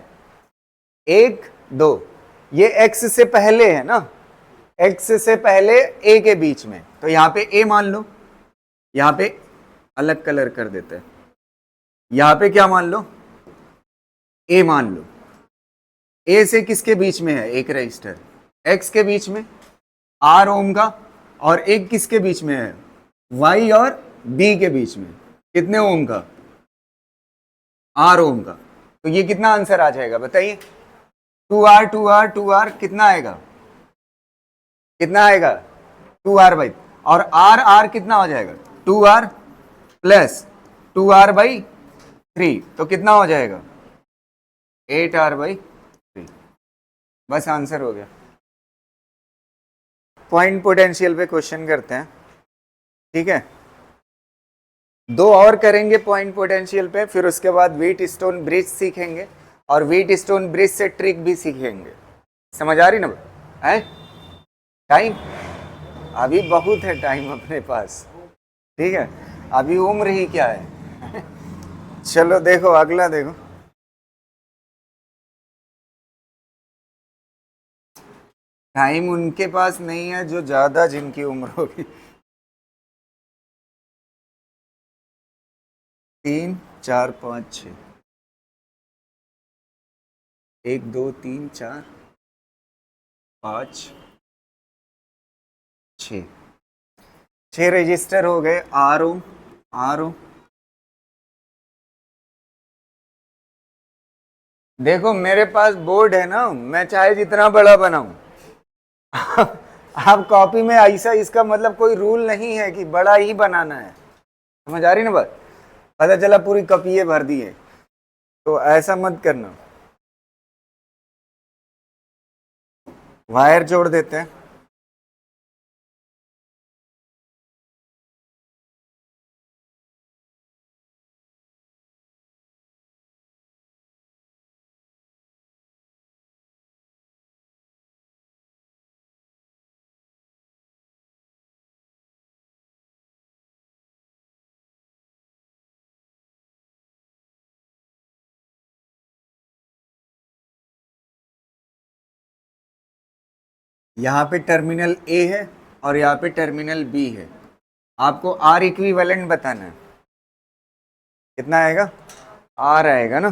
एक दो। ये एक्स से पहले है ना, एक्स से पहले ए के बीच में, तो यहां पे ए मान लो, यहां पे अलग कलर कर देते हैं, यहां पे क्या मान लो, ए मान लो। ए से किसके बीच में है, एक रजिस्टर एक्स के बीच में, आर ओम का। और एक किसके बीच में है, वाई और बी के बीच में, कितने ओम का, आर ओम का। तो ये कितना आंसर आ जाएगा बताइए, 2R कितना आएगा, कितना आएगा, 2R बाई, और आर आर कितना हो जाएगा, 2R प्लस 2R/3, तो कितना हो जाएगा, 8R/3। बस आंसर हो गया। पॉइंट पोटेंशियल पे क्वेश्चन करते हैं, ठीक है। दो और करेंगे पॉइंट पोटेंशियल पे, फिर उसके बाद व्हीट स्टोन ब्रिज सीखेंगे, और व्हीट स्टोन ब्रिज से ट्रिक भी सीखेंगे। समझ आ रही ना है, टाइम अभी बहुत है टाइम अपने पास, ठीक है। अभी उम्र ही क्या है चलो देखो अगला देखो, टाइम उनके पास नहीं है जो ज्यादा जिनकी उम्र होगी। 3 4 5 6, 1 2 3 4 5 6, 6 रजिस्टर हो गए, आर ओ। देखो मेरे पास बोर्ड है ना, मैं चाहे जितना बड़ा बनाऊं आप कॉपी में ऐसा, इसका मतलब कोई रूल नहीं है कि बड़ा ही बनाना है। समझ आ रही ना बात, पता चला पूरी कॉपी भर दी है, तो ऐसा मत करना। वायर जोड़ देते हैं, यहाँ पे टर्मिनल ए है और यहाँ पे टर्मिनल बी है। आपको आर इक्विवेलेंट बताना है, कितना आएगा, आर आएगा ना।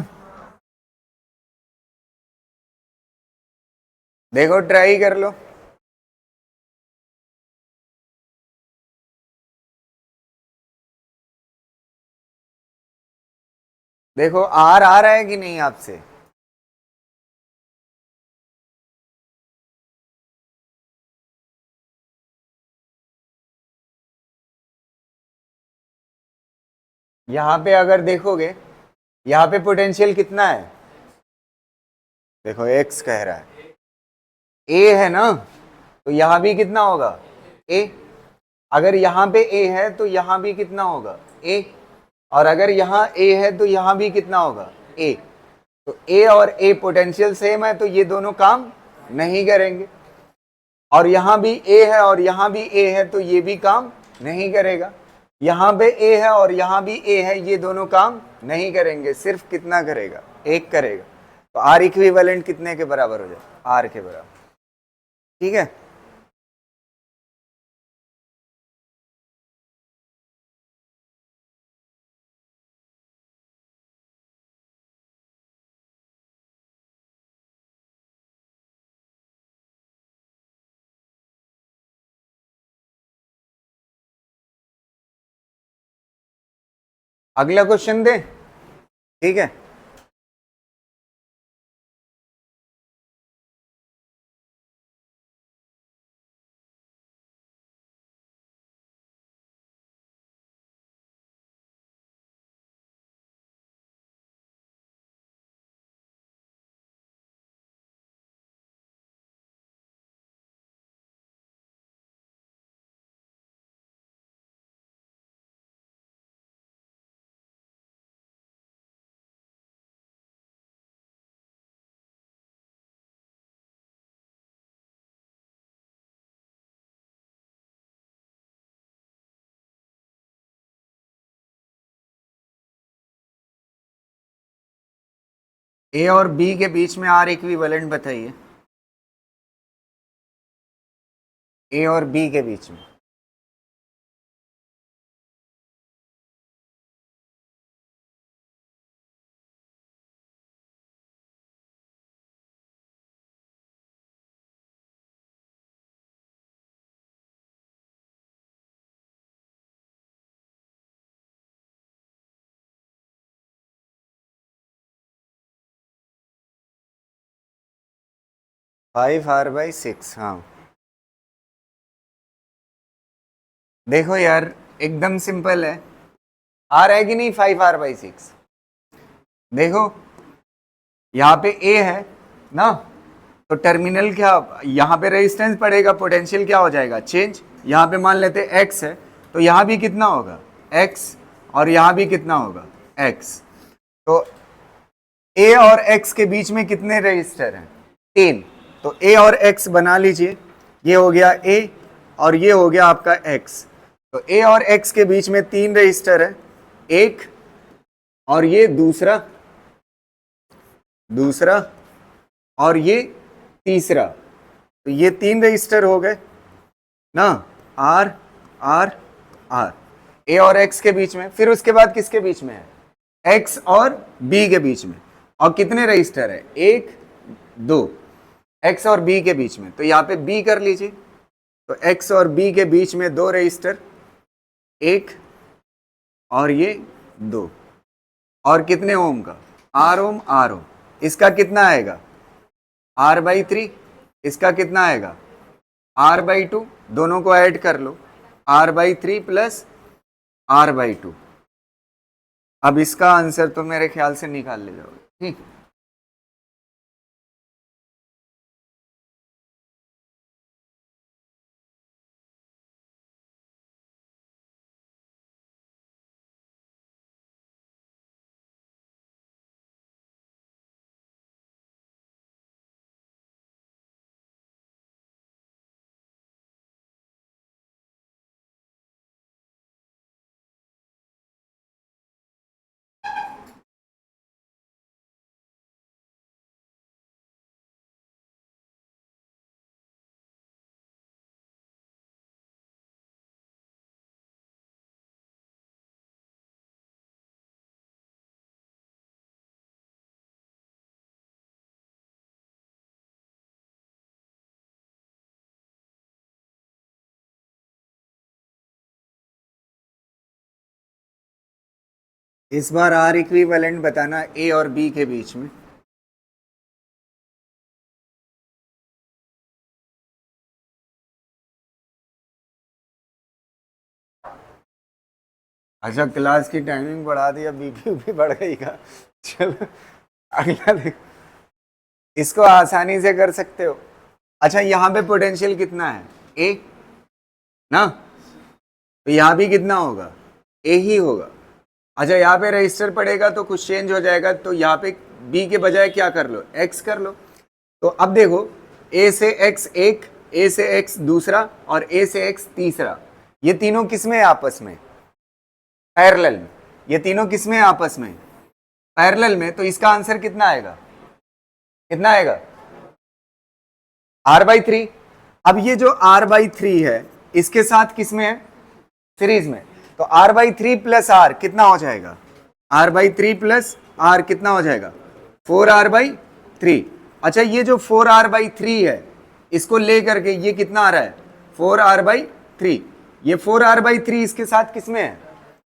देखो ट्राई कर लो, देखो आर आ रहा है कि नहीं आपसे, यहाँ पे अगर देखोगे, यहाँ पे पोटेंशियल कितना है, देखो एक्स कह रहा है, ए है ना, तो यहाँ भी कितना होगा, ए। अगर यहाँ पे ए है तो यहाँ भी कितना होगा, ए। और अगर यहाँ ए है तो यहाँ भी कितना होगा, ए। तो ए और ए पोटेंशियल सेम है, तो ये दोनों काम नहीं करेंगे। और यहां भी ए है और यहां भी ए है, तो ये भी काम नहीं करेगा। यहां पे ए है और यहां भी ए है, ये दोनों काम नहीं करेंगे, सिर्फ कितना करेगा, एक करेगा। तो आर इक्विवेलेंट कितने के बराबर हो जाए, आर के बराबर, ठीक है। अगला क्वेश्चन दे, ठीक है। ए और बी के बीच में आर इक्विवेलेंट बताइए, ए और बी के बीच में। Five R by six. हाँ देखो यार एकदम सिंपल है, आर है कि नहीं, फाइव आर बाई सिक्स। देखो यहाँ पे ए है ना, तो टर्मिनल क्या, यहाँ पे रेजिस्टेंस पड़ेगा, पोटेंशियल क्या हो जाएगा, चेंज। यहाँ पे मान लेते एक्स है, तो यहाँ भी कितना होगा एक्स, और यहाँ भी कितना होगा एक्स। तो ए और एक्स के बीच में कितने रेजिस्टर हैं, तीन। तो ए और एक्स बना लीजिए, ये हो गया ए और ये हो गया आपका एक्स। तो ए और एक्स के बीच में तीन रेजिस्टर है, एक और ये दूसरा, दूसरा और ये तीसरा। तो ये तीन रजिस्टर हो गए ना, आर आर आर, ए और एक्स के बीच में। फिर उसके बाद किसके बीच में है, एक्स और बी के बीच में। और कितने रजिस्टर है, एक दो, एक्स और बी के बीच में। तो यहाँ पे बी कर लीजिए, तो एक्स और बी के बीच में दो रजिस्टर, एक और ये दो। और कितने ओम का, आर ओम आर ओम। इसका कितना आएगा, आर बाई थ्री। इसका कितना आएगा, आर बाई टू। दोनों को ऐड कर लो, R by three plus R by two. अब इसका आंसर तो मेरे ख्याल से निकाल ले जाओगे, ठीक। इस बार आर इक्विवेलेंट बताना ए और बी के बीच में। अच्छा क्लास की टाइमिंग बढ़ा दी, अब बीपी भी बढ़ गई का। चलो अगला देखो, इसको आसानी से कर सकते हो। अच्छा यहाँ पे पोटेंशियल कितना है, ए ना, तो यहाँ भी कितना होगा, ए ही होगा। अच्छा यहाँ पे रजिस्टर पड़ेगा तो कुछ चेंज हो जाएगा, तो यहाँ पे बी के बजाय क्या कर लो, एक्स कर लो। तो अब देखो ए से एक्स एक, ए से एक्स दूसरा और ए से एक्स तीसरा, ये तीनों किसमें है आपस में, पैरेलल में। ये तीनों किसमें है आपस में, पैरेलल में। तो इसका आंसर कितना आएगा, कितना आएगा, आर बाई थ्री। अब ये जो आर बाई थ्री है इसके साथ किसमें है, सीरीज में। तो R by three plus R कितना हो जाएगा, R by three plus R कितना हो जाएगा, फोर आर बाई थ्री। अच्छा ये जो फोर आर बाई थ्री है इसको ले करके ये कितना आ रहा है, फोर आर बाई थ्री। ये फोर आर बाई थ्री इसके साथ किसमें है,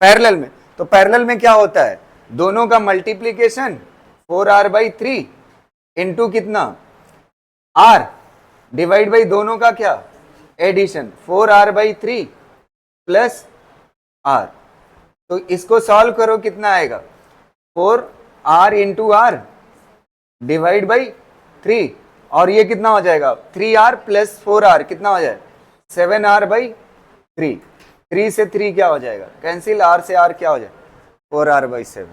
पैरेलल में। तो पैरेलल में क्या होता है, दोनों का मल्टीप्लीकेशन 4R/3 इंटू कितना R डिवाइड बाई दोनों का क्या एडिशन 4R/3 प्लस R। तो इसको सॉल्व करो, कितना आएगा 4R into R divide by 3, और ये कितना हो जाएगा 3R प्लस 4R कितना हो जाएगा 7R/3। 3 से 3 क्या हो जाएगा कैंसिल, R से R क्या हो जाएगा 4R/7।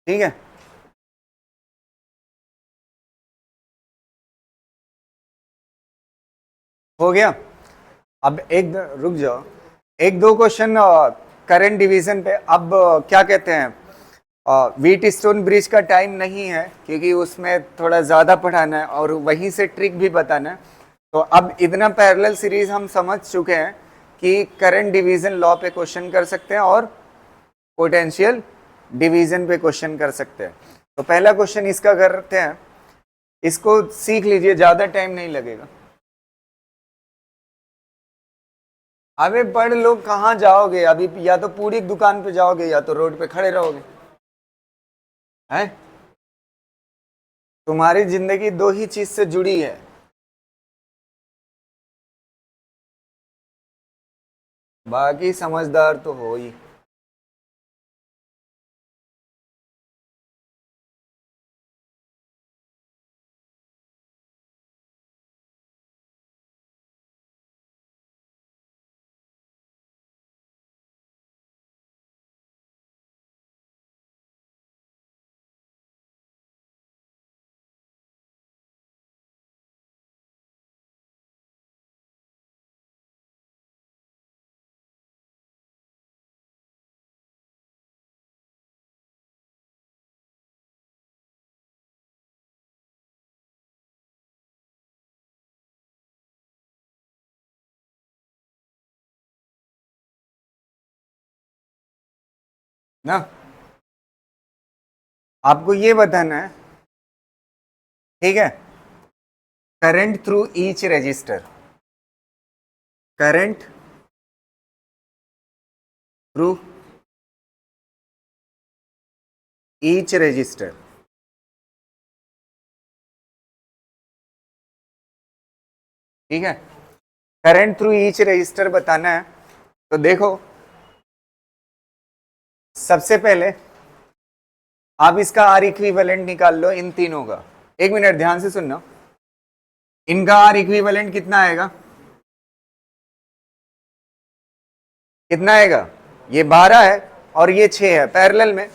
ठीक है, हो गया। अब रुक जाओ, एक दो क्वेश्चन करंट डिवीजन पे। अब क्या कहते हैं, व्हीट स्टोन ब्रिज का टाइम नहीं है क्योंकि उसमें थोड़ा ज़्यादा पढ़ाना है और वहीं से ट्रिक भी बताना है। तो अब इतना पैरेलल सीरीज हम समझ चुके हैं कि करंट डिवीजन लॉ पे क्वेश्चन कर सकते हैं और पोटेंशियल डिवीजन पे क्वेश्चन कर सकते हैं। तो पहला क्वेश्चन इसका करते हैं, इसको सीख लीजिए, ज़्यादा टाइम नहीं लगेगा। अबे पढ़ लो, कहाँ जाओगे अभी, या तो पूरी दुकान पे जाओगे या तो रोड पे खड़े रहोगे। है तुम्हारी जिंदगी दो ही चीज से जुड़ी है, बाकी समझदार तो हो ही। ना आपको ये बताना है, ठीक है, current through each resistor, current through each resistor. ठीक है, करंट थ्रू ईच रजिस्टर बताना है। तो देखो, सबसे पहले आप इसका आर इक्विवेलेंट निकाल लो इन तीनों का। एक मिनट ध्यान से सुनना, इनका आर इक्विवेलेंट कितना आएगा, कितना आएगा, ये 12 है और ये 6 है पैरेलल में,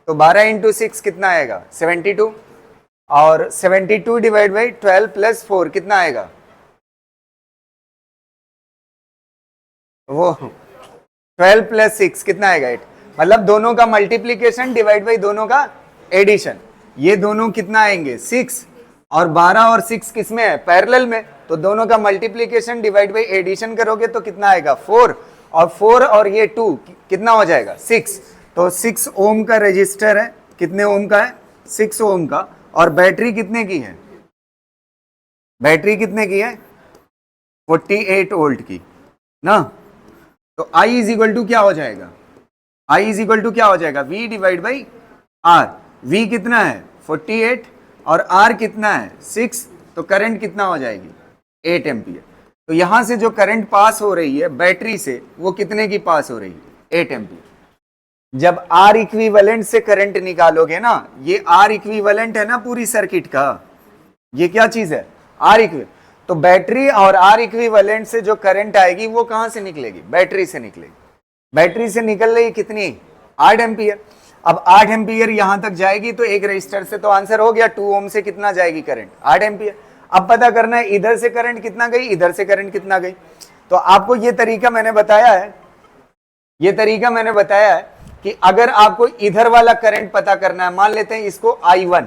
तो 12 इंटू 6 कितना आएगा 72, और 72 डिवाइड बाई 12 प्लस 4 कितना आएगा, वो 12 प्लस 6 कितना आएगा 8। मतलब दोनों का मल्टीप्लीकेशन डिवाइड बाई दोनों का एडिशन, ये दोनों कितना आएंगे 6, और 12 और 6 किस में है पैरेलल में, तो दोनों का मल्टीप्लीकेशन डिवाइड बाई एडिशन करोगे तो कितना आएगा 4, और 4 और ये 2 कितना हो जाएगा 6। तो 6 ओम का रजिस्टर है, कितने ओम का है 6 ओम का, और बैटरी कितने की है, बैटरी कितने की है 48 वोल्ट की ना। तो I इज इक्वल टू क्या हो जाएगा, I इज इक्वल टू क्या हो जाएगा V divide by R। V कितना है 48 और R कितना है 6, तो करंट कितना हो जाएगी 8 एम्पियर। तो यहां से जो करंट पास हो रही है बैटरी से वो कितने की पास हो रही है 8 एम्पियर। जब R इक्विवेलेंट से करंट निकालोगे ना, ये R इक्विवेलेंट है ना पूरी सर्किट का, ये क्या चीज है R इक्विवेलेंट, तो बैटरी और R इक्विवेलेंट से जो करंट आएगी वो कहां से निकलेगी, बैटरी से निकलेगी। बैटरी से निकल रही कितनी 8 एम्पियर। अब 8 एम्पियर यहां तक जाएगी तो एक रजिस्टर से, तो आंसर हो गया 2 ओम से कितना जाएगी करंट 8 एम्पियर। अब पता करना है इधर से करंट कितना गई, इधर से करंट कितना गई। तो आपको ये तरीका मैंने बताया है, ये तरीका मैंने बताया है कि अगर आपको इधर वाला करंट पता करना है, मान लेते हैं इसको I1,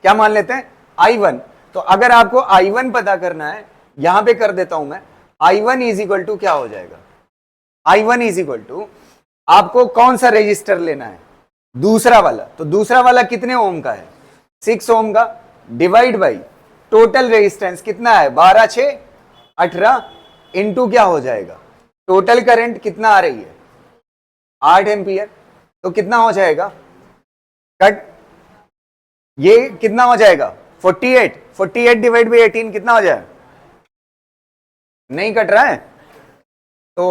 क्या मान लेते हैं I1, तो अगर आपको I1 पता करना है, यहां पे कर देता हूं मैं, I1 इज इक्वल टू क्या हो जाएगा, I1 इज इक्वल टू आपको कौन सा रजिस्टर लेना है, दूसरा वाला, तो दूसरा वाला कितने ओम का है 6 ओम का, डिवाइड बाई टोटल रेजिस्टेंस कितना है 12 6 18 इंटू क्या हो जाएगा टोटल करंट कितना आ रही है 8 एम्पियर, तो कितना हो जाएगा कट, ये कितना हो जाएगा 48, 48 डिवाइड बाई 18 कितना हो जाए, नहीं कट रहा है तो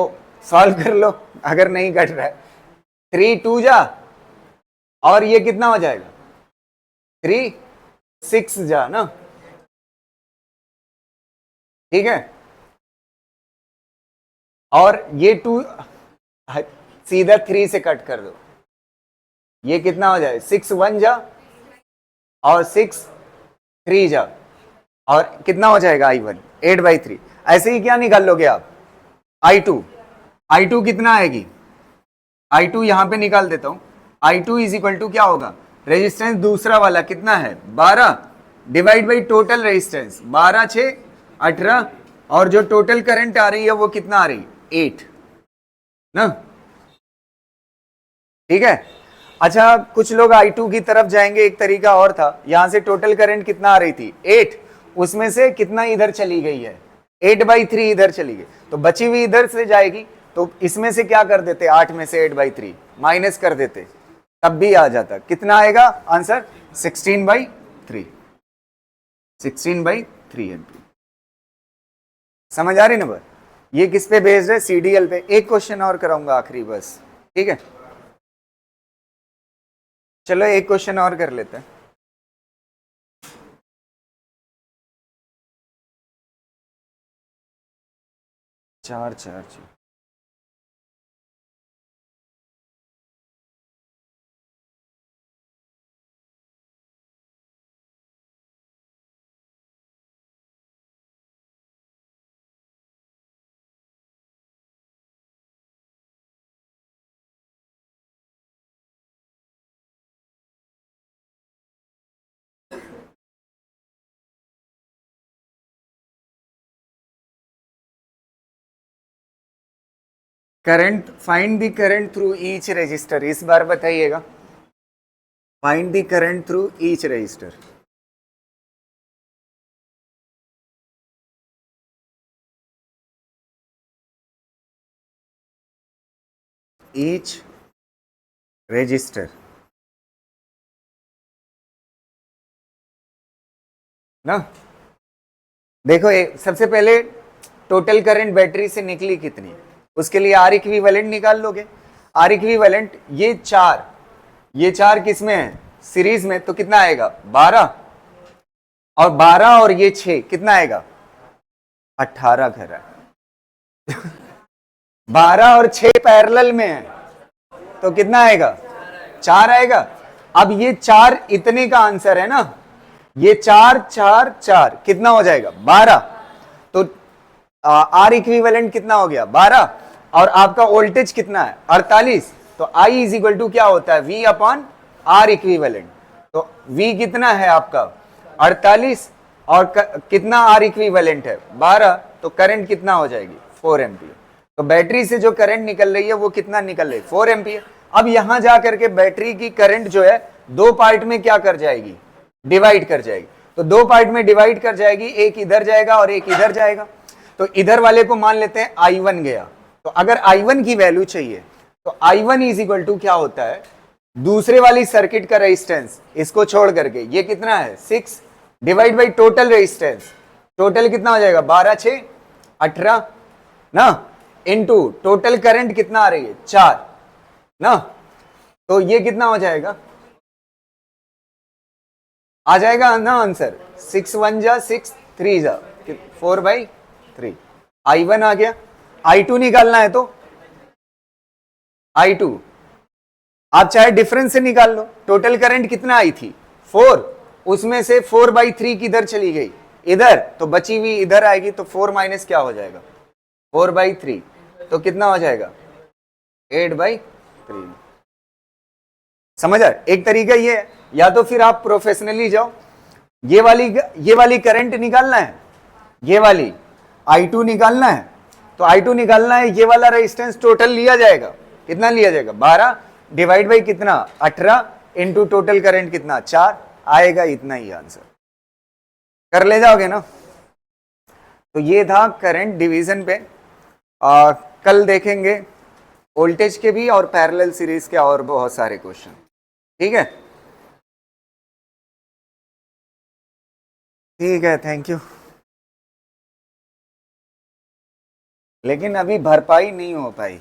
सॉल्व कर लो, अगर नहीं कट रहा है 3 2 जा, और ये कितना हो जाएगा 3 6 जा ना, ठीक है, और ये 2 सीधा 3 से कट कर दो, ये कितना हो जाए 6 1 जा और 6 3 जा, और कितना हो जाएगा I1 8/3। ऐसे ही क्या निकाल लोगे आप I2 कितना आएगी, I2 यहां पे निकाल देता हूं, I2 इज इक्वल टू क्या होगा, रेजिस्टेंस दूसरा वाला कितना है 12 डिवाइड बाई टोटल रेजिस्टेंस 12 6 18, और जो टोटल करंट आ रही है वो कितना आ रही 8 ना, ठीक है। अच्छा कुछ लोग I2 की तरफ जाएंगे, एक तरीका और था, यहां से टोटल करंट कितना आ रही थी 8, उसमें से कितना इधर चली गई है 8/3 इधर चली गई, तो बची हुई इधर से जाएगी, तो इसमें से क्या कर देते 8 में से 8/3 माइनस कर देते, तब भी आ जाता, कितना आएगा आंसर 16/3, 16/3 एम्पीयर। समझ आ रही ना बात, ये किस पे बेस्ड है, CDL पे। एक क्वेश्चन और कराऊंगा आखिरी बस, ठीक है, चलो एक क्वेश्चन और कर लेते हैं। चार चार चार current, find the current through each resistor, इस बार बताइएगा, find the current through each resistor. Each resistor ना, देखो सबसे पहले टोटल करंट बैटरी से निकली कितनी, उसके लिए आर इक्विवेलेंट निकाल लोगे। आर इक्विवेलेंट ये चार किस में है सीरीज में, तो कितना आएगा 12, और 12 और ये 6 कितना आएगा 18 घर है 12 और 6 पैरेलल में है, तो कितना आएगा 4 आएगा। अब ये 4 इतने का आंसर है ना, ये 4 4 4 कितना हो जाएगा 12, तो आर इक्विवेलेंट कितना हो गया 12, और आपका वोल्टेज कितना है 48, तो I इज इक्वल टू क्या होता है V अपॉन आर इक्विवेलेंट, तो V कितना है आपका 48, और कितना आर इक्विवेलेंट है 12, तो करंट कितना हो जाएगी 4 एम्पियर। तो बैटरी से जो करंट निकल रही है वो कितना निकल रही है 4 एम्पियर। अब यहां जाकर के बैटरी की करंट जो है दो पार्ट में क्या कर जाएगी, डिवाइड कर जाएगी, तो दो पार्ट में डिवाइड कर जाएगी, एक इधर जाएगा और एक इधर जाएगा। तो इधर वाले को मान लेते हैं I1 गया, तो अगर I1 की वैल्यू चाहिए तो I1 इज इक्वल टू क्या होता है, दूसरे वाली सर्किट का रेजिस्टेंस इसको छोड़ करके ये कितना है 6 divide by total resistance, total कितना हो जाएगा 12 6 18 ना, इनटू टोटल करंट कितना आ रही है 4 ना, तो ये कितना हो जाएगा, आ जाएगा ना आंसर 6 1 जा 6 3 जा 4/3। I1 आ गया, I2 निकालना है तो I2 आप चाहे डिफरेंस से निकाल लो, टोटल करंट कितना आई थी 4, उसमें से 4/3 किधर चली गई इधर, तो बची हुई इधर आएगी, तो 4 माइनस क्या हो जाएगा 4/3, तो कितना हो जाएगा 8/3। समझ आए, एक तरीका ये है, या तो फिर आप प्रोफेशनली जाओ, ये वाली करंट निकालना है, ये वाली I2 निकालना है, तो I2 निकालना है, ये वाला रेजिस्टेंस टोटल लिया जाएगा, कितना लिया जाएगा 12 डिवाइड बाई कितना 18 इनटू टोटल करंट कितना 4 आएगा, इतना ही आंसर कर ले जाओगे ना। तो ये था करंट डिवीजन पे, कल देखेंगे वोल्टेज के भी और पैरेलल सीरीज के और बहुत सारे क्वेश्चन, ठीक है। ठीक है, थैंक यू। लेकिन अभी भरपाई नहीं हो पाई।